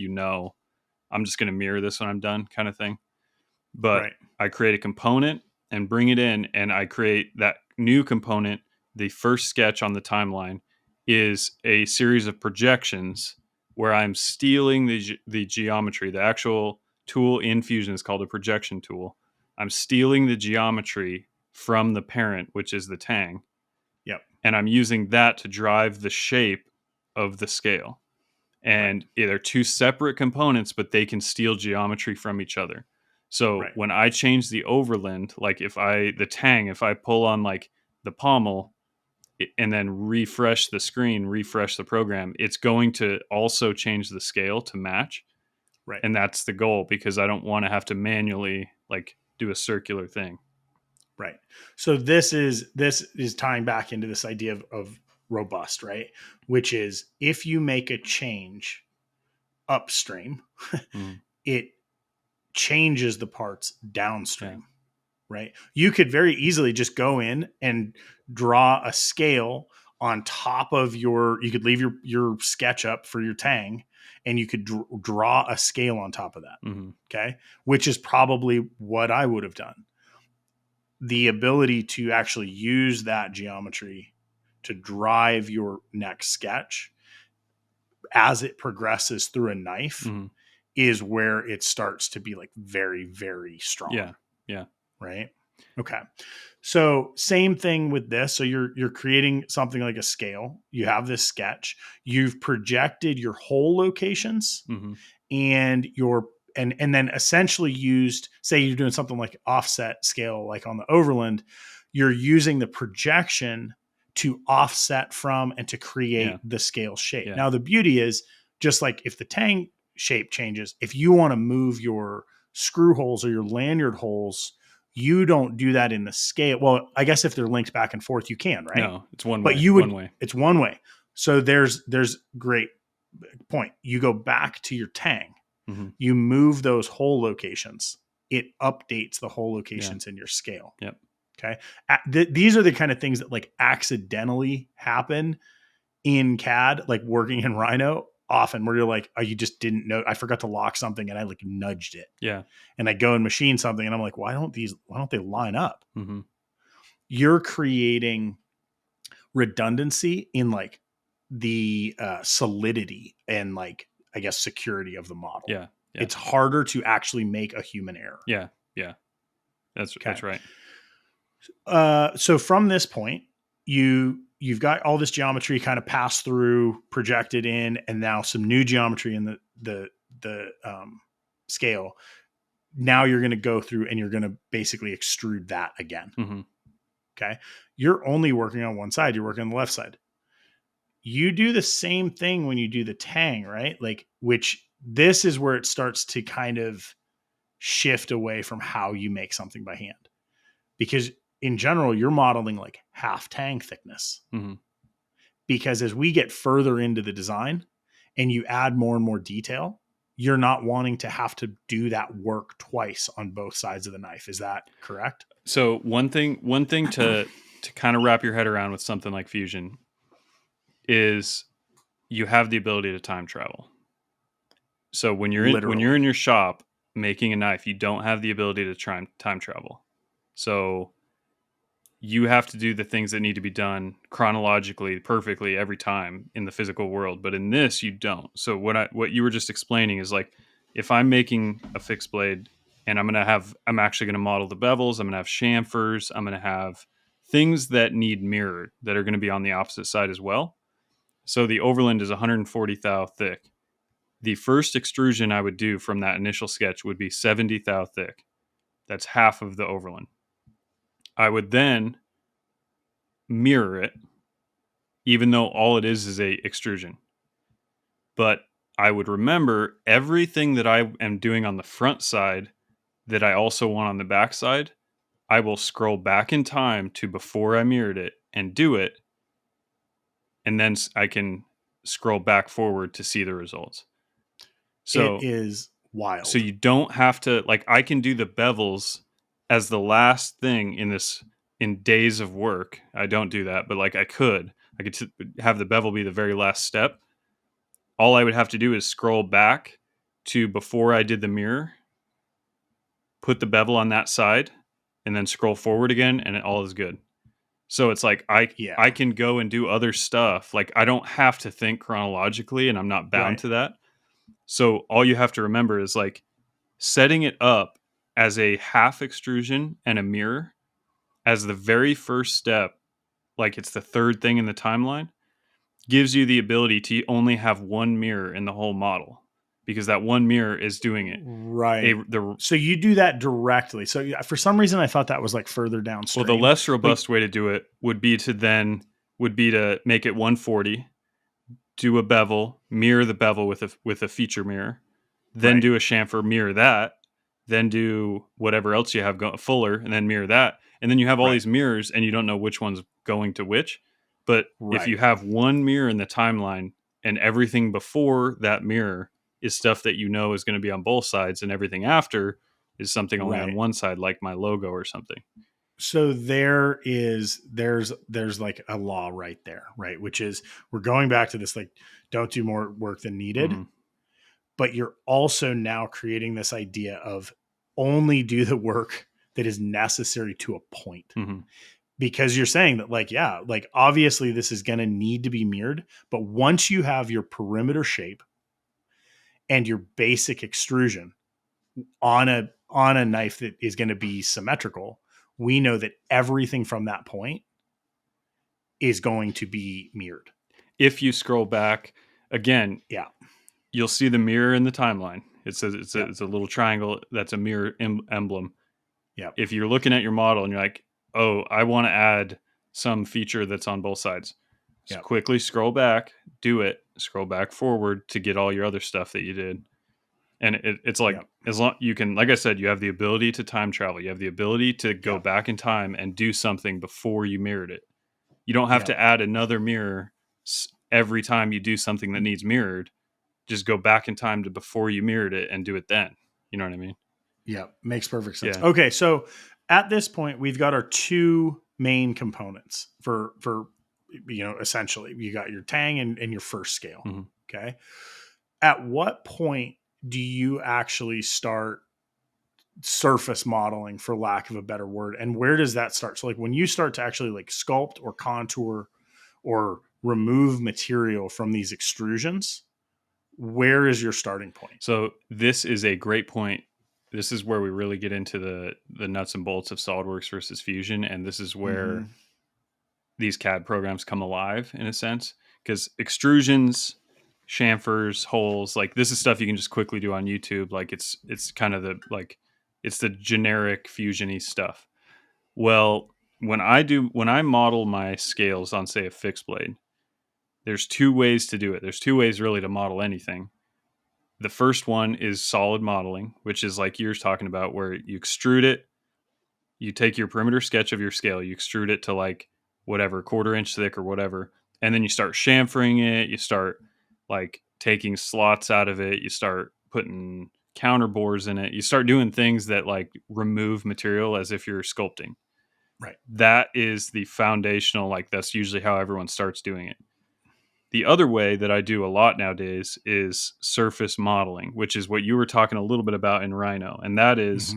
I'm just going to mirror this when I'm done, kind of thing. But Right. I create a component and bring it in, and I create that new component. The first sketch on the timeline is a series of projections where I'm stealing the geometry. The actual tool in Fusion is called a projection tool. I'm stealing the geometry from the parent, which is the tang, Yep. and I'm using that to drive the shape of the scale. Right. And they're two separate components, but they can steal geometry from each other. So Right. when I change the overland, like the tang, if I pull on like the pommel and then refresh the screen, refresh the program, it's going to also change the scale to match. Right. And that's the goal, because I don't want to have to manually like do a circular thing. Right. So this is tying back into this idea of robust, right? Which is, if you make a change upstream, Mm, it changes the parts yeah. downstream, right? You could very easily just go in and draw a scale on top of you could leave your sketch up for your tang, and you could draw a scale on top of that. Mm-hmm. Okay. Which is probably what I would have done. The ability to actually use that geometry to drive your next sketch as it progresses through a knife Mm-hmm. is where it starts to be like very, very strong. Yeah. Yeah. Right. Okay. So same thing with this. So you're creating something like a scale. You have this sketch. You've projected your hole locations, Mm-hmm. and and then essentially used, say you're doing something like offset scale, like on the overland, you're using the projection to offset from and to create Yeah. the scale shape. Yeah. Now the beauty is, just like if the tang shape changes, if you want to move your screw holes or your lanyard holes, you don't do that in the scale. Well, I guess if they're linked back and forth, you can, right? No, it's one But way. you One would, way. it's one way. So there's great point. You go back to your tang, Mm-hmm. you move those hole locations, it updates the hole Yeah. locations in your scale. Yep. Okay. These are the kind of things that like accidentally happen in CAD, like working in Rhino often, where you're like, oh, you just didn't know. I forgot to lock something and I like nudged it. Yeah. And I go and machine something and I'm like, why don't they line up? Mm-hmm. You're creating redundancy in like the solidity and like, I guess, security of the model. Yeah. Yeah. It's harder to actually make a human error. Yeah. Yeah. Okay. That's right. So from this point, you've got all this geometry kind of passed through, projected in, and now some new geometry in the scale. Now you're going to go through and you're going to basically extrude that again. Mm-hmm. Okay. You're only working on one side. You're working on the left side. you do the same thing when you do the tang, right? Like, which this is where it starts to kind of shift away from how you make something by hand. Because in general, you're modeling like half tang thickness. Mm-hmm. Because as we get further into the design and you add more and more detail, you're not wanting to have to do that work twice on both sides of the knife. Is that correct? So one thing to kind of wrap your head around with something like fusion is you have the ability to time travel. So when you're Literally. in your shop making a knife, you don't have the ability to time travel. So you have to do the things that need to be done chronologically, perfectly every time in the physical world. But in this, you don't. So what you were just explaining is like, if I'm making a fixed blade and I'm actually going to model the bevels, I'm going to have chamfers, I'm going to have things that need mirrored that are going to be on the opposite side as well. So the overland is 140 thou thick. The first extrusion I would do from that initial sketch would be 70 thou thick. That's half of the overland. I would then mirror it, even though all it is a extrusion. But I would remember everything that I am doing on the front side that I also want on the back side. I will scroll back in time to before I mirrored it and do it. And then I can scroll back forward to see the results. It So is wild. So you don't have to, like, I can do the bevels as the last thing in days of work. I don't do that, but like I could have the bevel be the very last step. All I would have to do is scroll back to before I did the mirror, put the bevel on that side, and then scroll forward again, and it all is good. So it's like I can go and do other stuff. Like I don't have to think chronologically, and I'm not bound to that. So all you have to remember is like setting it up as a half extrusion and a mirror as the very first step, like it's the third thing in the timeline, gives you the ability to only have one mirror in the whole model because that one mirror is doing it. Right. So you do that directly. So for some reason, I thought that was like further downstream. Well, the less robust way to do it would be to make it 140, do a bevel, mirror the bevel with a feature mirror, then do a chamfer, mirror that, then do whatever else you have fuller, and then mirror that. And then you have all these mirrors and you don't know which one's going to which. But if you have one mirror in the timeline and everything before that mirror is stuff that you know is going to be on both sides and everything after is something only on one side, like my logo or something. So there's like a law right there, right? Which is we're going back to this, like, don't do more work than needed. Mm-hmm. But you're also now creating this idea of only do the work that is necessary to a point. Mm-hmm. Because you're saying that, like, yeah, like obviously this is going to need to be mirrored, but once you have your perimeter shape and your basic extrusion on a knife that is going to be symmetrical, we know that everything from that point is going to be mirrored. If you scroll back again, you'll see the mirror in the timeline. It says it's a little triangle that's a mirror emblem. Yeah. If you're looking at your model and you're like, oh, I want to add some feature that's on both sides, so quickly scroll back, do it, scroll back forward to get all your other stuff that you did. And it's like, as long you can, like I said, you have the ability to time travel. You have the ability to go back in time and do something before you mirrored it. You don't have to add another mirror every time you do something that needs mirrored. Just go back in time to before you mirrored it and do it then. You know what I mean? Yeah, makes perfect sense. Yeah. Okay, so at this point, we've got our two main components for essentially, you got your tang and your first scale. Mm-hmm. Okay. At what point do you actually start surface modeling, for lack of a better word, and where does that start? So like when you start to actually like sculpt or contour or remove material from these extrusions, where is your starting point? So this is a great point. This is where we really get into the nuts and bolts of SolidWorks versus Fusion, and this is where these CAD programs come alive in a sense, because extrusions, chamfers, holes, like this is stuff you can just quickly do on YouTube. Like it's kind of it's the generic Fusion-y stuff. Well, when I model my scales on, say, a fixed blade, there's two ways to do it. There's two ways really to model anything. The first one is solid modeling, which is like you're talking about, where you extrude it. You take your perimeter sketch of your scale, you extrude it to like whatever, 1/4 inch thick or whatever. And then you start chamfering it. You start like taking slots out of it. You start putting counter bores in it. You start doing things that like remove material as if you're sculpting. Right. That is the foundational, like that's usually how everyone starts doing it. The other way that I do a lot nowadays is surface modeling, which is what you were talking a little bit about in Rhino. And that is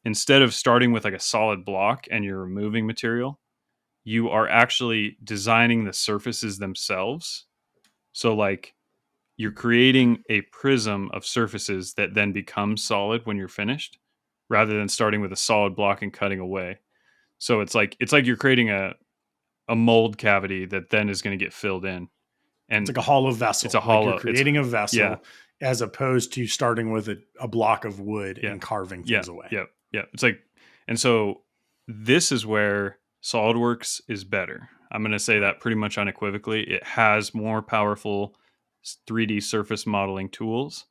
instead of starting with like a solid block and you're removing material, you are actually designing the surfaces themselves. So like you're creating a prism of surfaces that then become solid when you're finished, rather than starting with a solid block and cutting away. So it's like you're creating a mold cavity that then is going to get filled in. And it's like a hollow vessel. It's a like hollow. You're creating a vessel, yeah. as opposed to starting with a block of wood Yeah. and carving things away. Yeah. It's like, and so this is where SolidWorks is better. I'm going to say that pretty much unequivocally. It has more powerful 3D surface modeling tools.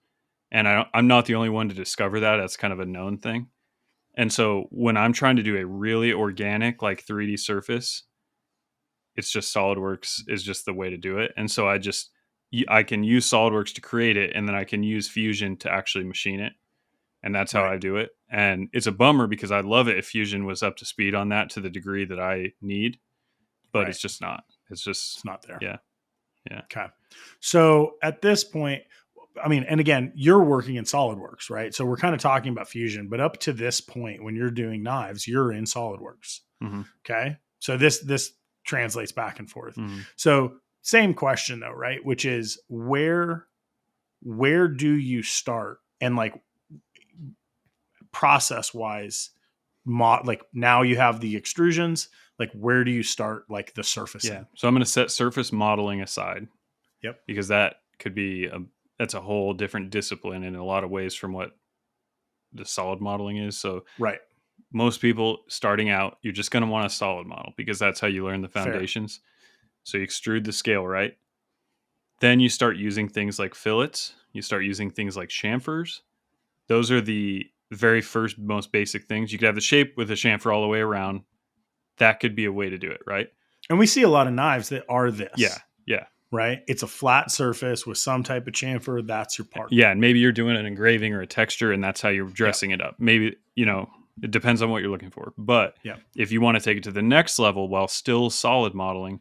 And I'm not the only one to discover that. That's kind of a known thing. And so when I'm trying to do a really organic, like 3D surface, it's just SolidWorks is just the way to do it. And so I can use SolidWorks to create it, and then I can use Fusion to actually machine it. And that's how I do it. And it's a bummer because I'd love it if Fusion was up to speed on that to the degree that I need, but it's just not. It's not there. Yeah. Okay. So at this point, I mean, and again, you're working in SolidWorks, right? So we're kind of talking about Fusion, but up to this point, when you're doing knives, you're in SolidWorks. Mm-hmm. Okay. So this translates back and forth. Mm-hmm. So same question though, right? Which is where do you start? And like process wise, like now you have the extrusions, like where do you start like the surfacing? Yeah. So I'm going to set surface modeling aside. Yep. Because that could be that's a whole different discipline in a lot of ways from what the solid modeling is. So right. Most people starting out, you're just going to want a solid model because that's how you learn the foundations. Fair. So you extrude the scale, right? Then you start using things like fillets. You start using things like chamfers. Those are the very first, most basic things. You could have the shape with a chamfer all the way around. That could be a way to do it, right? And we see a lot of knives that are this. Yeah. Right? It's a flat surface with some type of chamfer. That's your part. Yeah, and maybe you're doing an engraving or a texture, and that's how you're dressing it up. Maybe, it depends on what you're looking for. But if you want to take it to the next level while still solid modeling,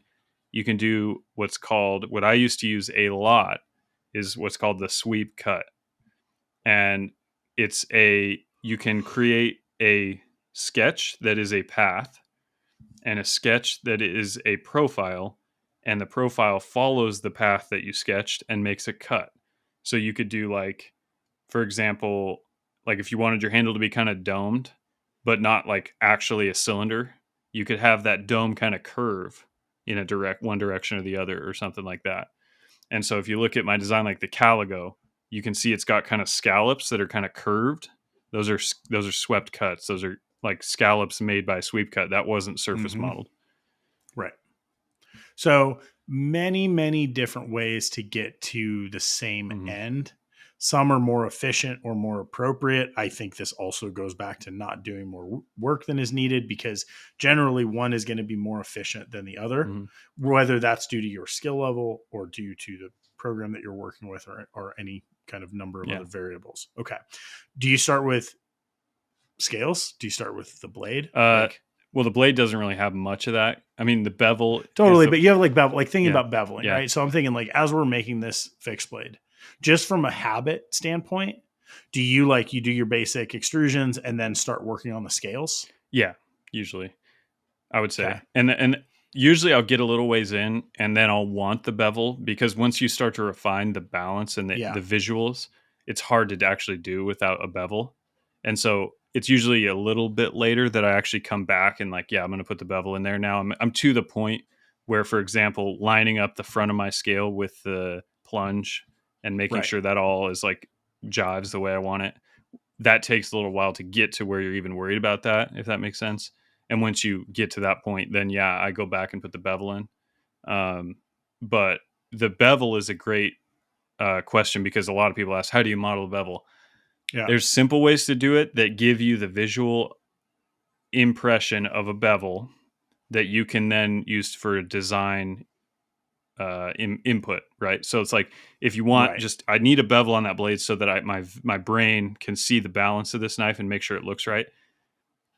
you can do what I used to use a lot is what's called the sweep cut. And you can create a sketch that is a path and a sketch that is a profile, and the profile follows the path that you sketched and makes a cut. So you could do like, for example, like if you wanted your handle to be kind of domed, but not like actually a cylinder, you could have that dome kind of curve in one direction or the other or something like that. And so if you look at my design, like the Caligo, you can see it's got kind of scallops that are kind of curved. Those are swept cuts. Those are like scallops made by sweep cut. That wasn't surface modeled. Right. So many different ways to get to the same end. Some are more efficient or more appropriate. I think this also goes back to not doing more work than is needed, because generally one is going to be more efficient than the other, whether that's due to your skill level or due to the program that you're working with or any kind of number of other variables. Okay. Do you start with scales? Do you start with the blade? Well, the blade doesn't really have much of that. I mean, the bevel. Totally, but you have like bevel, like thinking about beveling, right? So I'm thinking like as we're making this fixed blade, just from a habit standpoint, do you do your basic extrusions and then start working on the scales? Yeah, usually I would say. Okay. And usually I'll get a little ways in and then I'll want the bevel, because once you start to refine the balance and the visuals, it's hard to actually do without a bevel. And so it's usually a little bit later that I actually come back and I'm going to put the bevel in there. Now I'm to the point where, for example, lining up the front of my scale with the plunge and making sure that all is like jives the way I want it. That takes a little while to get to where you're even worried about that, if that makes sense. And once you get to that point, then I go back and put the bevel in. But the bevel is a great question, because a lot of people ask, how do you model a bevel? Yeah. There's simple ways to do it that give you the visual impression of a bevel that you can then use for design input, right? So it's like, if you want, Right. just, I need a bevel on that blade so that my brain can see the balance of this knife and make sure it looks right.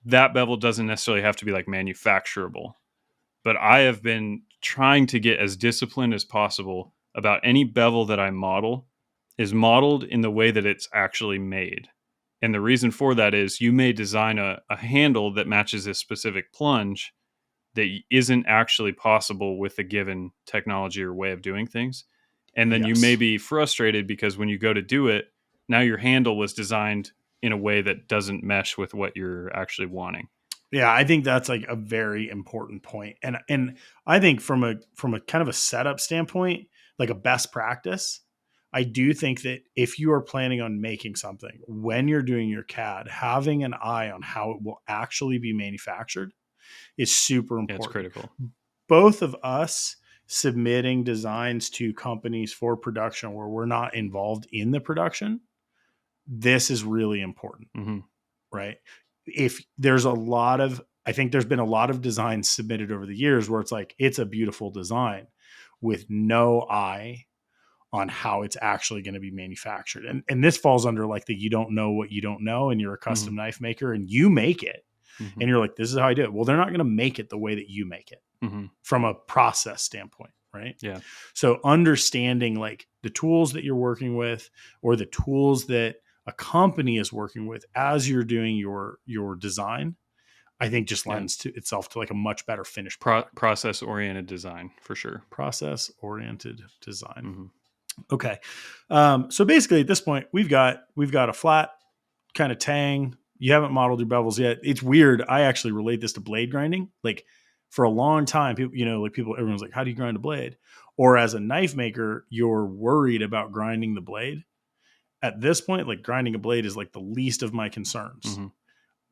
That bevel doesn't necessarily have to be like manufacturable, but I have been trying to get as disciplined as possible about any bevel that I model is modeled in the way that it's actually made. And the reason for that is, you may design a handle that matches a specific plunge that isn't actually possible with a given technology or way of doing things. And then you may Yes. be frustrated because when you go to do it, now your handle was designed in a way that doesn't mesh with what you're actually wanting. Yeah, I think that's like a very important point. And I think from a kind of a setup standpoint, like a best practice, I do think that if you are planning on making something, when you're doing your CAD, having an eye on how it will actually be manufactured is super Yeah, it's important. critical. Both of us submitting designs to companies for production where we're not involved in the production, this is really important, Mm-hmm. right? If there's a lot of, I think there's been a lot of designs submitted over the years where it's like, it's a beautiful design with no eye on how it's actually going to be manufactured. And this falls under like the, you don't know what you don't know, and you're a Mm-hmm. custom knife maker and you make it. Mm-hmm. And you're like, this is how I do it. Well, they're not going to make it the way that you make it Mm-hmm. from a process standpoint, right? Yeah. So understanding like the tools that you're working with, or the tools that a company is working with as you're doing your design, I think just Yeah. lends to itself to like a much better finished product. Process oriented design for sure. Process oriented design. Mm-hmm. Okay. So basically at this point we've got a flat kind of tang. You haven't modeled your bevels yet. It's weird. I actually relate this to blade grinding. Like for a long time, people, everyone's like, how do you grind a blade? Or as a knife maker, you're worried about grinding the blade. At this point, like grinding a blade is like the least of my concerns. Mm-hmm.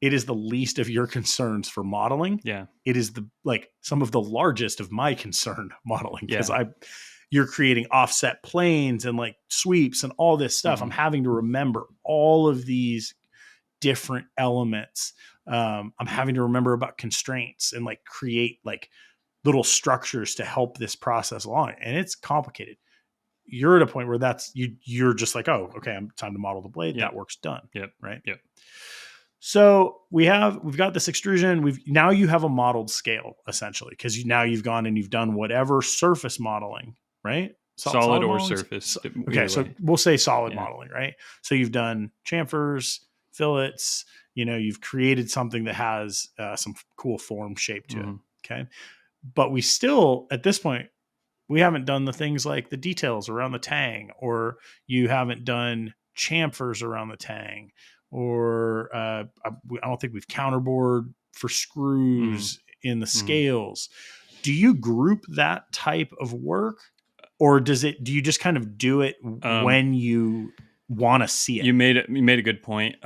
It is the least of your concerns for modeling. Yeah. It is the like some of the largest of my concern modeling, because Yeah. you're creating offset planes and like sweeps and all this stuff. I'm Mm-hmm. having to remember all of these different elements. I'm having to remember about constraints and like create like little structures to help this process along. And it's complicated. You're at a point where you're just like, oh, okay, I'm time to model the blade. Yep. That work's done. Yep. Right. Yep. So we've got this extrusion. Now you have a modeled scale essentially, because now you've gone and you've done whatever surface modeling, right? Solid or modeling? surface. Okay, Either so way. we'll say solid Yeah. modeling, right? So you've done chamfers, fillets. You've created something that has some cool form, shape to Mm-hmm. it. Okay, but we still at this point we haven't done the things like the details around the tang, or you haven't done chamfers around the tang, or I don't think we've counterbored for screws in the Mm-hmm. scales. Do you group that type of work, or do you just kind of do it when you want to see it? You made a good point.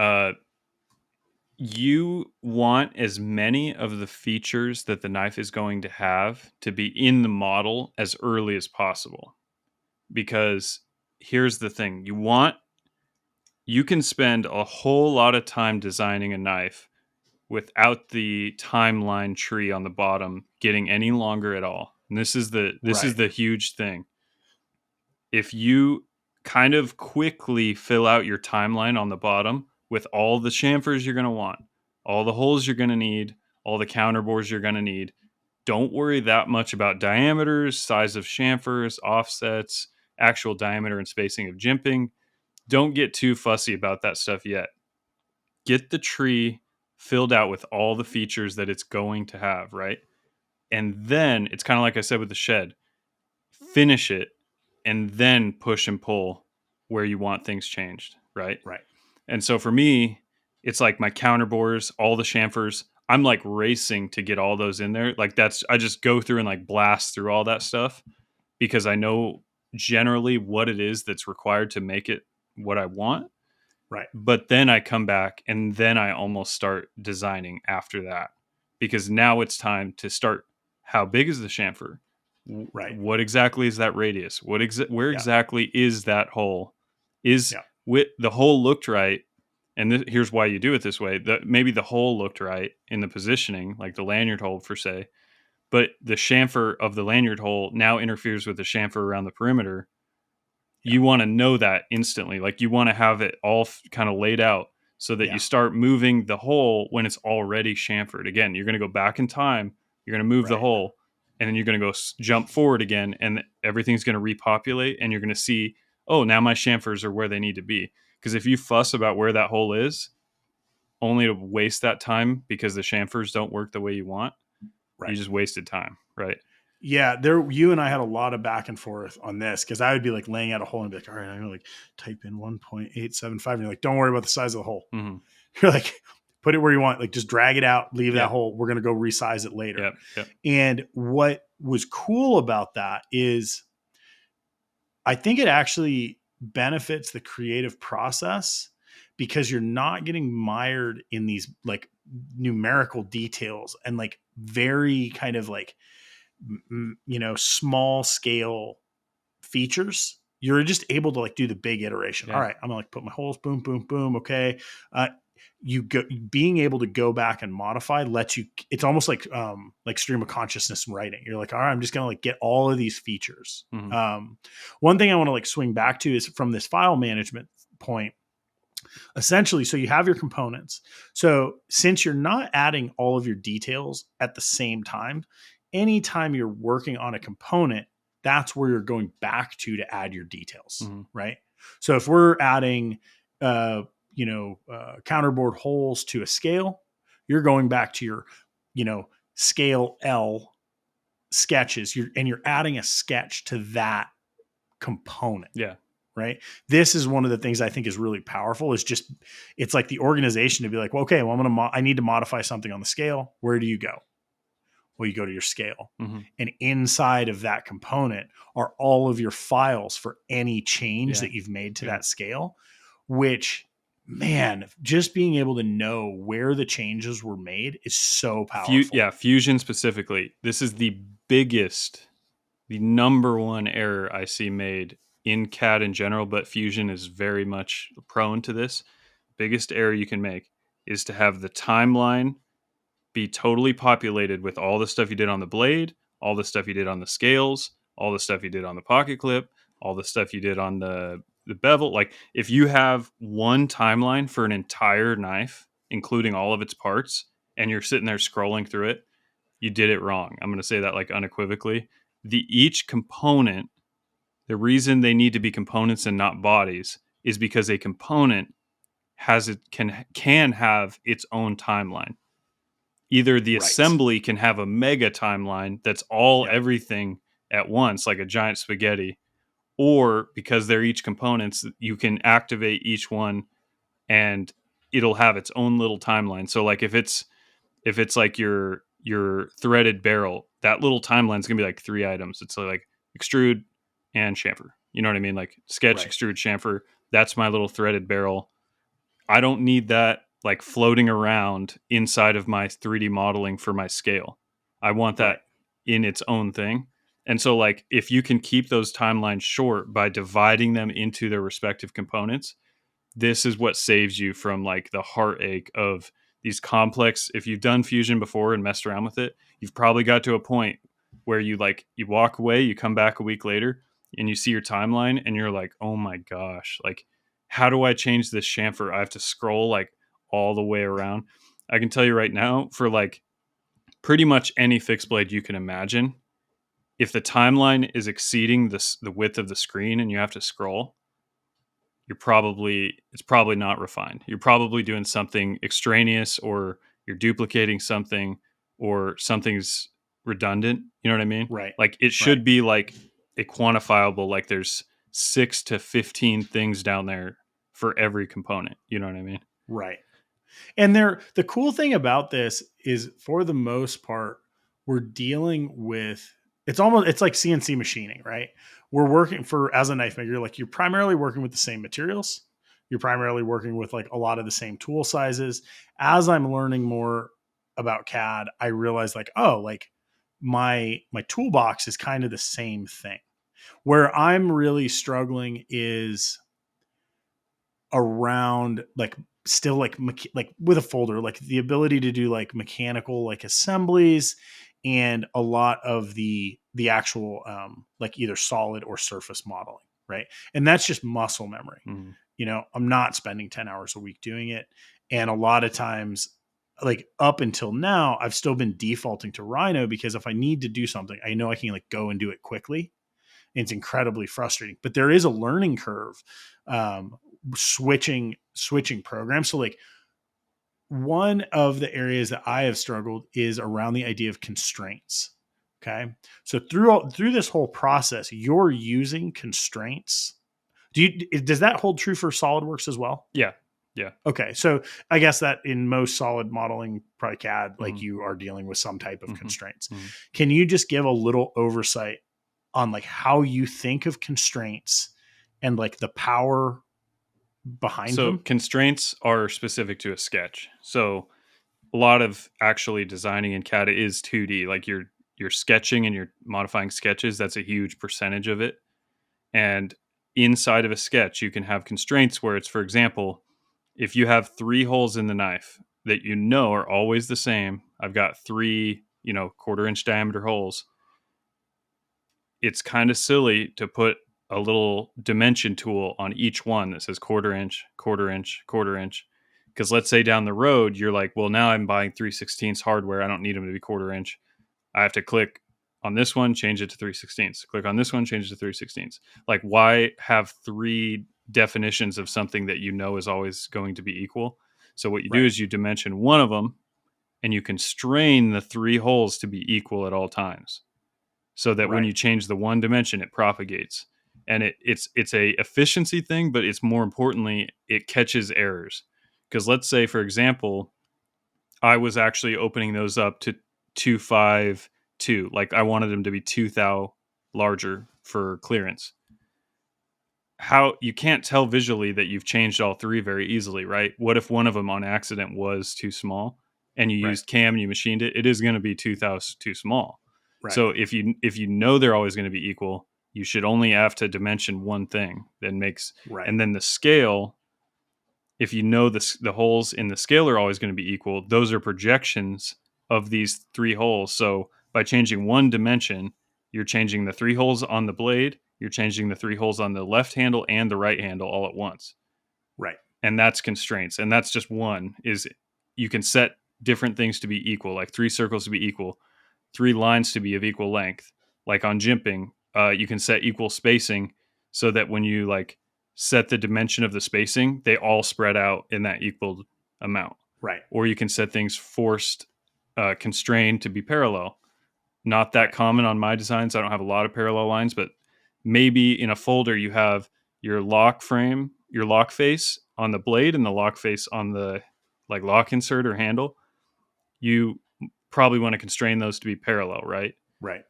You want as many of the features that the knife is going to have to be in the model as early as possible. Because here's the thing, you can spend a whole lot of time designing a knife without the timeline tree on the bottom getting any longer at all. And this is Right. the huge thing. If you kind of quickly fill out your timeline on the bottom with all the chamfers you're going to want, all the holes you're going to need, all the counterbores you're going to need, don't worry that much about diameters, size of chamfers, offsets, actual diameter and spacing of jimping. Don't get too fussy about that stuff yet. Get the tree filled out with all the features that it's going to have, right? And then it's kind of like I said with the shed, finish it and then push and pull where you want things changed, right? Right. And so for me, it's like my counterbores, all the chamfers, I'm like racing to get all those in there. Like I just go through and like blast through all that stuff because I know generally what it is that's required to make it what I want. Right. But then I come back and then I almost start designing after that, because now it's time to start. How big is the chamfer? Right. What exactly is that radius? Where Yeah. exactly is that hole? Is Yeah. the hole looked right? And here's why you do it this way. Maybe the hole looked right in the positioning, like the lanyard hole per se, but the chamfer of the lanyard hole now interferes with the chamfer around the perimeter. Yeah. You want to know that instantly. Like you want to have it all kind of laid out so that Yeah. you start moving the hole when it's already chamfered. Again, you're going to go back in time, you're going to move the Right. hole, and then you're going to go jump forward again, and everything's going to repopulate, and you're going to see, oh, now my chamfers are where they need to be. Because if you fuss about where that hole is, only to waste that time because the chamfers don't work the way you want, you Right. just wasted time, right? Yeah, you and I had a lot of back and forth on this because I would be like laying out a hole and be like, all right, I'm gonna like type in 1.875. And you're like, don't worry about the size of the hole. Mm-hmm. You're like, put it where you want, like just drag it out, leave Yeah. that hole. We're gonna go resize it later. Yep. Yep. And what was cool about that is I think it actually benefits the creative process because you're not getting mired in these like numerical details and like very kind of like small scale features. You're just able to like do the big iteration. Yeah. All right, I'm gonna like put my holes, boom, boom, boom. Okay. You go being able to go back and modify lets you, it's almost like stream of consciousness in writing. You're like, all right, I'm just gonna like get all of these features. Mm-hmm. One thing I want to like swing back to is from this file management point. Essentially, so you have your components. So since you're not adding all of your details at the same time, anytime you're working on a component, that's where you're going back to add your details, Mm-hmm. right? So if we're adding, counterboard holes to a scale, you're going back to your, scale L sketches. You're adding a sketch to that component. Yeah. Right. This is one of the things I think is really powerful is just, it's like the organization to be like, well, okay, well, I need to modify something on the scale. Where do you go? Well, you go to your scale, Mm-hmm. and inside of that component are all of your files for any change that you've made to that scale, which, man, just being able to know where the changes were made is so powerful. Fusion specifically. This is the number one error I see made in CAD in general, but Fusion is very much prone to this. Biggest error you can make is to have the timeline be totally populated with all the stuff you did on the blade, all the stuff you did on the scales, all the stuff you did on the pocket clip, all the stuff you did on the bevel. Like if you have one timeline for an entire knife, including all of its parts, and you're sitting there scrolling through it, you did it wrong. I'm going to say that like unequivocally. Each component, the reason they need to be components and not bodies is because a component can have its own timeline. Either the assembly can have a mega timeline that's all everything at once, like a giant spaghetti, or because they're each components, you can activate each one and it'll have its own little timeline. So like if it's like your threaded barrel, that little timeline is gonna be like 3 items. It's like extrude and chamfer. You know what I mean? Like sketch, extrude, chamfer. That's my little threaded barrel. I don't need that like floating around inside of my 3D modeling for my scale. I want that in its own thing. And so like if you can keep those timelines short by dividing them into their respective components, this is what saves you from like the heartache of these complex. If you've done Fusion before and messed around with it, you've probably got to a point where you walk away, you come back a week later and you see your timeline and you're like, oh my gosh, like how do I change this chamfer? I have to scroll like all the way around. I can tell you right now, for like pretty much any fixed blade you can imagine, if the timeline is exceeding the width of the screen and you have to scroll, it's probably not refined. You're probably doing something extraneous, or you're duplicating something, or something's redundant. You know what I mean? Right. Like it should be like a quantifiable, like there's 6 to 15 things down there for every component. You know what I mean? Right. And the cool thing about this is, for the most part, we're dealing with, it's like CNC machining, right? We're working as a knife maker, like you're primarily working with the same materials. You're primarily working with like a lot of the same tool sizes. As I'm learning more about CAD, I realize like, oh, like my toolbox is kind of the same thing. Where I'm really struggling is around like still like with a folder, like the ability to do like mechanical like assemblies and a lot of the actual like either solid or surface modeling, right? And that's just muscle memory. Mhm. You know, I'm not spending 10 hours a week doing it. And a lot of times, like up until now, I've still been defaulting to Rhino because if I need to do something, I know I can like go and do it quickly. And it's incredibly frustrating, but there is a learning curve switching programs. So like one of the areas that I have struggled is around the idea of constraints. Okay. So through this whole process, you're using constraints. Does that hold true for SolidWorks as well? Yeah. Yeah. Okay. So I guess that in most solid modeling, probably CAD, like Mhm. you are dealing with some type of Mhm. constraints. Mhm. Can you just give a little oversight on like how you think of constraints and like the power behind So them? constraints are specific to a sketch. So a lot of actually designing in CAD is 2D. Like you're sketching and you're modifying sketches. That's a huge percentage of it. And inside of a sketch, you can have constraints where it's, for example, if you have 3 holes in the knife that you know are always the same, I've got 3, 1/4 inch diameter holes. It's kind of silly to put a little dimension tool on each one that says 1/4 inch, 1/4 inch, 1/4 inch. Because let's say down the road, you're like, well, now I'm buying 3/16 hardware. I don't need them to be 1/4 inch. I have to click on this one, change it to 3/16. Click on this one, change it to 3/16. Like, why have 3 definitions of something that you know is always going to be equal? So what you do Right. is you dimension one of them and you constrain the 3 holes to be equal at all times so that when Right. you change the one dimension, it propagates. And it's a efficiency thing, but it's more importantly, it catches errors. Because let's say, for example, I was actually opening those up to 252. Like I wanted them to be 2 thou larger for clearance. How you can't tell visually that you've changed all 3 very easily, right? What if one of them on accident was too small and you Right. used cam and you machined it? It is going to be 2 thou too small. Right. So if you know they're always going to be equal, you should only have to dimension one thing that makes, Right. and then the scale, if you know the holes in the scale are always going to be equal, those are projections of these 3 holes. So by changing one dimension, you're changing the 3 holes on the blade, you're changing the 3 holes on the left handle and the right handle all at once. Right. And that's constraints. And that's just one, is you can set different things to be equal, like 3 circles to be equal, 3 lines to be of equal length. Like on jimping, you can set equal spacing so that when you like set the dimension of the spacing, they all spread out in that equal amount. Right. Or you can set things forced, constrained to be parallel. Not that Right. common on my designs. I don't have a lot of parallel lines, but maybe in a folder you have your lock frame, your lock face on the blade and the lock face on the like lock insert or handle. You probably want to constrain those to be parallel, right? Right.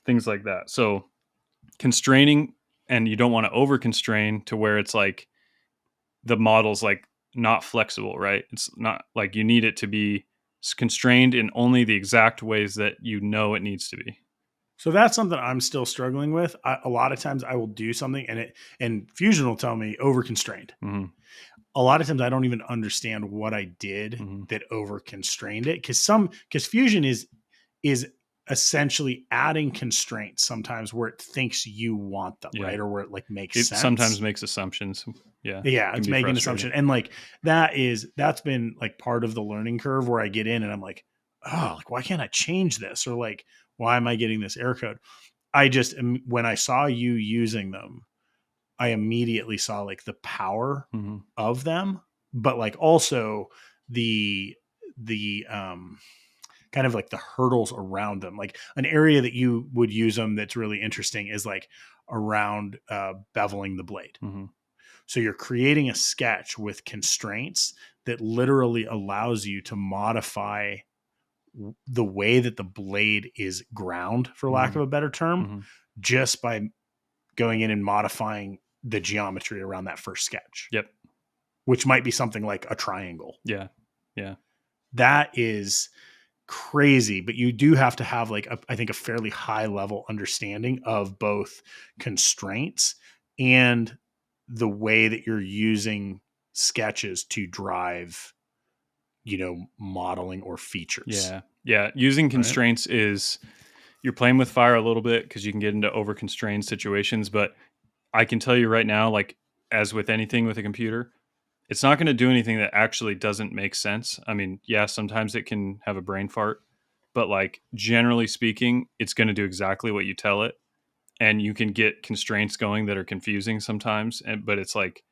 Things like that. So constraining, and you don't want to over constrain to where it's like the model's like not flexible, right? It's not like you need it to be constrained in only the exact ways that you know it needs to be. So that's something I'm still struggling with. A lot of times I will do something and Fusion will tell me over constrained. Hmm. A lot of times I don't even understand what I did Hmm. that over constrained it because Fusion is essentially adding constraints sometimes where it thinks you want them, Yeah. right? Or where it like makes It sometimes sense. makes assumptions. Yeah. Yeah, Can it's be making an frustrating. assumption. And like that's been like part of the learning curve where I get in and I'm like, oh, like why can't I change this? Or like, why am I getting this error code? When I saw you using them, I immediately saw like the power Hmm. of them, but like also the kind of like the hurdles around them. Like an area that you would use them that's really interesting is like around beveling the blade. Hmm. So you're creating a sketch with constraints that literally allows you to modify the way that the blade is ground, for lack Hmm. of a better term, Hmm. just by going in and modifying the geometry around that first sketch, Yep. which might be something like a triangle. Yeah. Yeah. That is crazy, but you do have to have like I think a fairly high level understanding of both constraints and the way that you're using sketches to drive, modeling or features. Yeah. Yeah. Using Right. constraints is you're playing with fire a little bit because you can get into over constrained situations. But I can tell you right now, like as with anything with a computer, it's not going to do anything that actually doesn't make sense. I mean, yeah, sometimes it can have a brain fart, but like generally speaking, it's going to do exactly what you tell it. And you can get constraints going that are confusing sometimes. But it's like,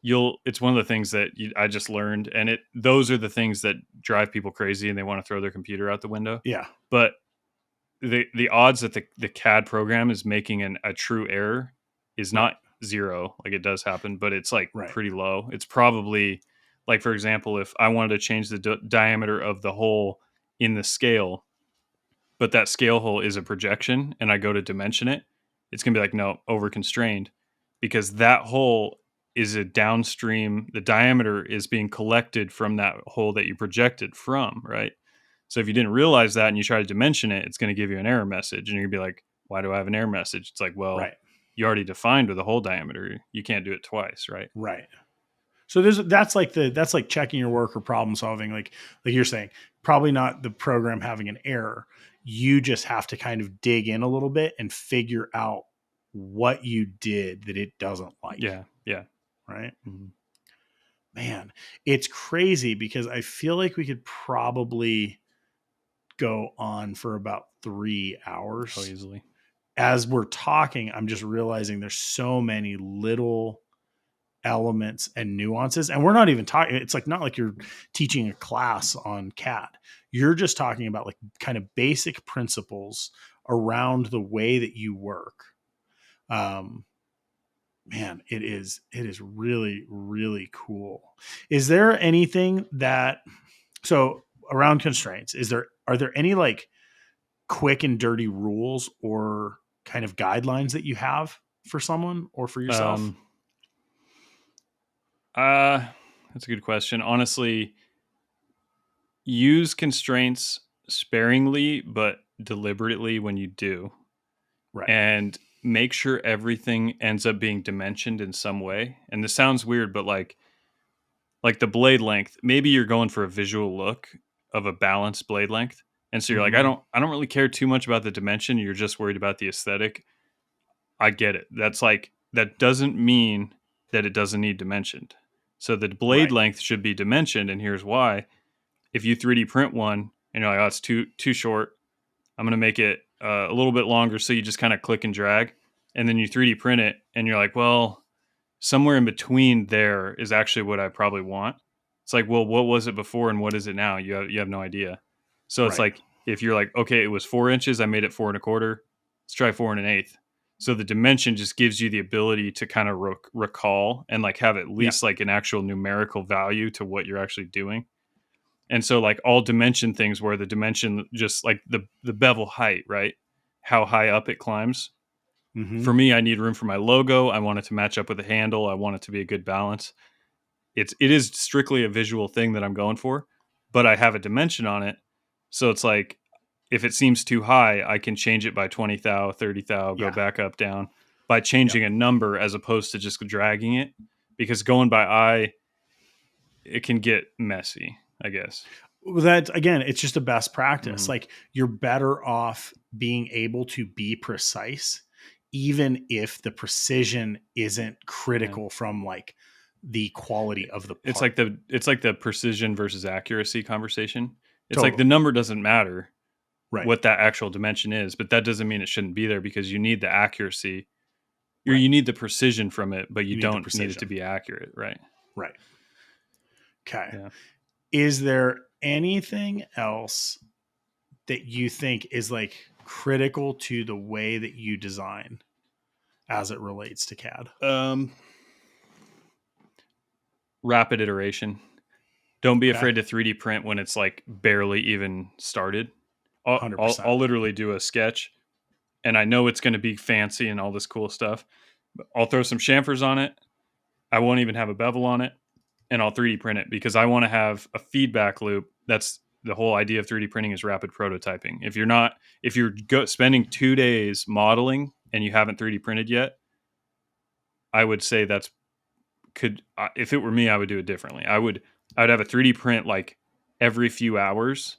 it's one of the things that I just learned. And those are the things that drive people crazy and they want to throw their computer out the window. Yeah. But the odds that the CAD program is making a true error is Right. not zero. Like it does happen, but it's like Right. pretty low. It's probably like, for example, if I wanted to change the diameter of the hole in the scale, but that scale hole is a projection and I go to dimension it, it's going to be like, no, over constrained because that hole is a downstream. The diameter is being collected from that hole that you projected from, right? So if you didn't realize that and you try to dimension it, it's going to give you an error message and you're going to be like, why do I have an error message? It's like, well, Right. you already defined with the hole diameter. You can't do it twice, right? Right. So that's like checking your work or problem solving. Like you're saying, probably not the program having an error. You just have to kind of dig in a little bit and figure out what you did that it doesn't like. Yeah. Yeah. Right. Mm-hmm. Man, it's crazy because I feel like we could probably go on for about 3 hours. Oh, easily. As we're talking, I'm just realizing there's so many little elements and nuances, and we're not even talking, it's like not like you're teaching a class on CAD. You're just talking about like kind of basic principles around the way that you work. Man, it is really, really cool. Is there anything that, so around constraints, are there any like quick and dirty rules or kind of guidelines that you have for someone or for yourself? That's a good question. Honestly, use constraints sparingly, but deliberately when you do. Right. And make sure everything ends up being dimensioned in some way. And this sounds weird, but like the blade length, maybe you're going for a visual look of a balanced blade length. And so you're like, Mm-hmm. I don't really care too much about the dimension. You're just worried about the aesthetic. I get it. That's like, that doesn't mean that it doesn't need dimensioned. So the blade Right. length should be dimensioned. And here's why. If you 3D print one and you're like, oh, it's too short, I'm going to make it a little bit longer. So you just kind of click and drag and then you 3D print it and you're like, well, somewhere in between there is actually what I probably want. It's like, well, what was it before and what is it now? You have no idea. So it's Right. like, if you're like, okay, it was 4 inches, I made it 4 1/4. Let's try 4 1/8. So the dimension just gives you the ability to kind of recall and like have at Yeah. least like an actual numerical value to what you're actually doing. And so like all dimension things where the dimension just like the bevel height, right? How high up it climbs. Mm-hmm. For me, I need room for my logo. I want it to match up with the handle. I want it to be a good balance. It is strictly a visual thing that I'm going for, but I have a dimension on it. So it's like if it seems too high, I can change it by 20 thou, 30 thou, go Yeah. back up, down by Yeah. changing a number as opposed to just dragging it. Because going by eye, it can get messy, I guess. Well, that again, it's just a best practice. Mm-hmm. Like you're better off being able to be precise, even if the precision isn't Yeah. critical from like the quality of the It's part. like the precision versus accuracy conversation. It's like the Totally. number doesn't matter Right. what that actual dimension is, but that doesn't mean it shouldn't be there because you need the accuracy. Right. You need the precision from it, but you You need the don't need it to precision. be accurate, right? Right. Okay. Yeah. Is there anything else that you think is like critical to the way that you design as it relates to CAD? Rapid iteration. Don't be Okay. afraid to 3D print when it's like barely even started. I'll, I'll, 100%. I'll literally do a sketch and I know it's going to be fancy and all this cool stuff. But I'll throw some chamfers on it. I won't even have a bevel on it and I'll 3D print it because I want to have a feedback loop that's the whole idea of 3D printing is rapid prototyping. If you're spending 2 days modeling and you haven't 3D printed yet, I would say if it were me, I would do it differently. I would have a 3D print like every few hours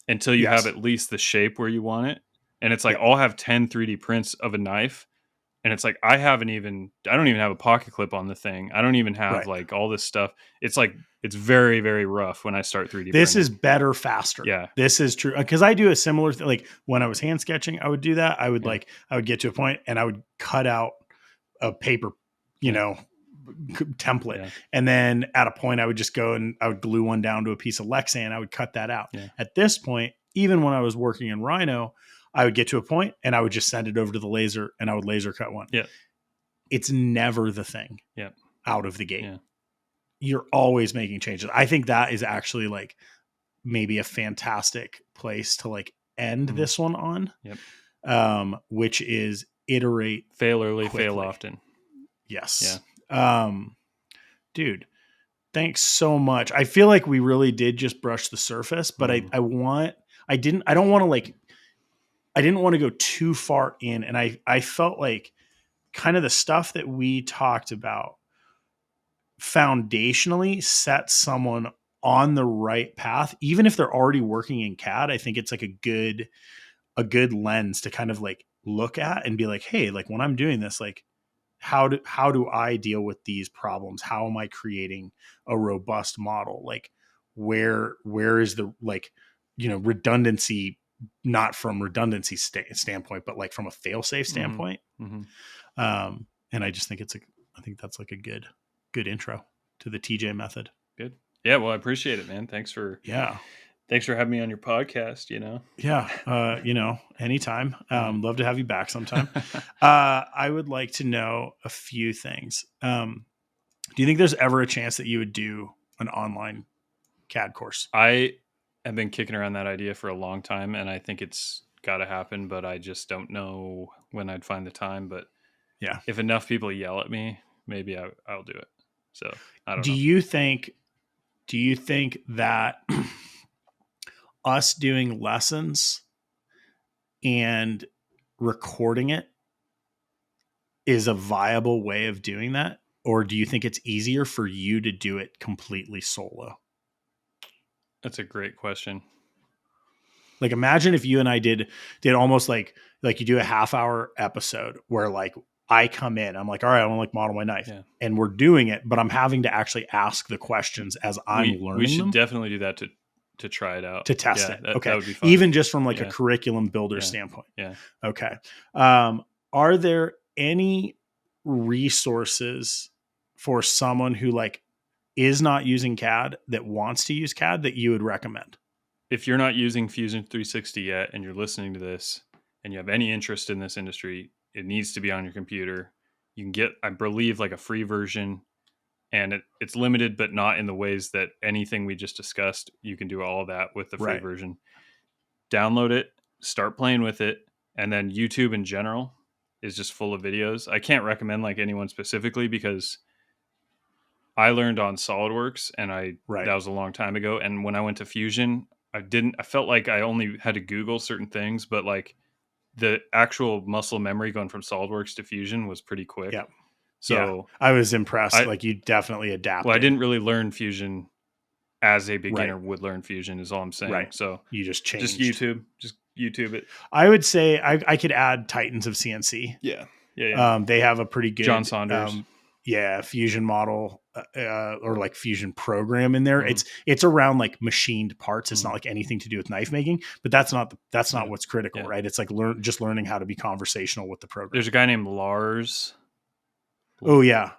until you have Yes. at least the shape where you want it. And it's like, Yep. I'll have 10 3D prints of a knife. And it's like, I don't even have a pocket clip on the thing. I don't even have Right. like all this stuff. It's like, it's very, very rough when I start 3D This printing. is better, faster. Yeah. This is true. Because I do a similar thing. Like when I was hand sketching, I would do that. I would get to a point and I would cut out a paper, template. Yeah. And then at a point I would just go and I would glue one down to a piece of Lexan. I would cut that out. Yeah. At this point, even when I was working in Rhino, I would get to a point and I would just send it over to the laser and I would laser cut one. Yeah. It's never the thing out of the gate. Yeah. You're always making changes. I think that is actually like maybe a fantastic place to like end this one on. Yep. Which is iterate, fail early, quickly. Fail often. Yes. Yeah. Dude, thanks so much. I feel like we really did just brush the surface, but I didn't want to go too far in. And I felt like kind of the stuff that we talked about foundationally set someone on the right path. Even if they're already working in CAD, I think it's like a good lens to kind of like look at and be like, hey, like when I'm doing this, like how do I deal with these problems? How am I creating a robust model? Like where is the redundancy, not from redundancy standpoint, but like from a fail safe standpoint. Mm-hmm. And I just think I think that's like a good intro to the TJ method. Good. Yeah. Well, I appreciate it, man. Thanks for having me on your podcast, Yeah. Anytime. Love to have you back sometime. I would like to know a few things. Do you think there's ever a chance that you would do an online CAD course? I have been kicking around that idea for a long time and I think it's got to happen, but I just don't know when I'd find the time. But yeah, if enough people yell at me, maybe I'll do it. So I don't know. Do you think that us doing lessons and recording it is a viable way of doing that? Or do you think it's easier for you to do it completely solo? That's a great question. Like imagine if you and I did almost like you do a half-hour episode where like I come in, I'm like, all right, I want to like model my knife, and we're doing it, but I'm having to actually ask the questions as I'm learning. We should them. Definitely do that to try it out, to test it. Okay, that would be fun. Even just from like a curriculum builder standpoint. Yeah. Okay. Are there any resources for someone who like is not using CAD that wants to use CAD that you would recommend? If you're not using Fusion 360 yet and you're listening to this and you have any interest in this industry, it needs to be on your computer. You can get, I believe, like a free version, and it's limited, but not in the ways that anything we just discussed. You can do all of that with the free version. Download it, start playing with it, and then YouTube in general is just full of videos. I can't recommend like anyone specifically because I learned on SolidWorks and that was a long time ago. And when I went to Fusion, I felt like I only had to Google certain things, but like the actual muscle memory going from SolidWorks to Fusion was pretty quick. Yeah. So I was impressed. Like you definitely adapted. Well, I didn't really learn Fusion as a beginner would learn Fusion is all I'm saying. Right. So you just changed. Just YouTube it. I would say I could add Titans of CNC. Yeah. Yeah. They have a pretty good John Saunders. Fusion model or like Fusion program in there. Mm-hmm. It's around like machined parts. It's not like anything to do with knife making, but that's not what's critical, right? It's like learning how to be conversational with the program. There's a guy named Lars. Oh yeah.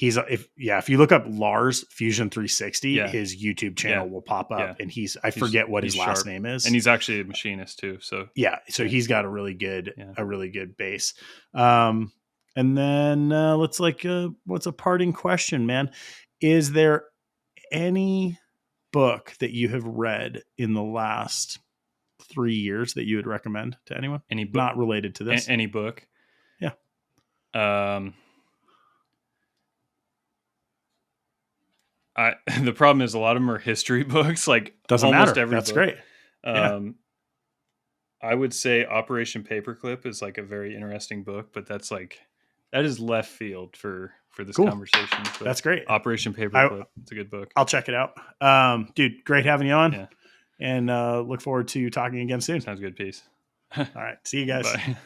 If you look up Lars Fusion 360, his YouTube channel will pop up, and I forget what his last name is, and he's actually a machinist too. So he's got a really good base. And then let's what's a parting question, man? Is there any book that you have read in the last 3 years that you would recommend to anyone? Any book not related to this? Any book? Yeah. The problem is a lot of them are history books, like Doesn't almost matter. every That's book. great. Yeah. I would say Operation Paperclip is like a very interesting book, but that is left field for this Cool. conversation. But That's great. Operation Paperclip, it's a good book. I'll check it out. Dude, great having you on. Yeah. And look forward to talking again soon. Sounds good. Peace. All right. See you guys. Bye.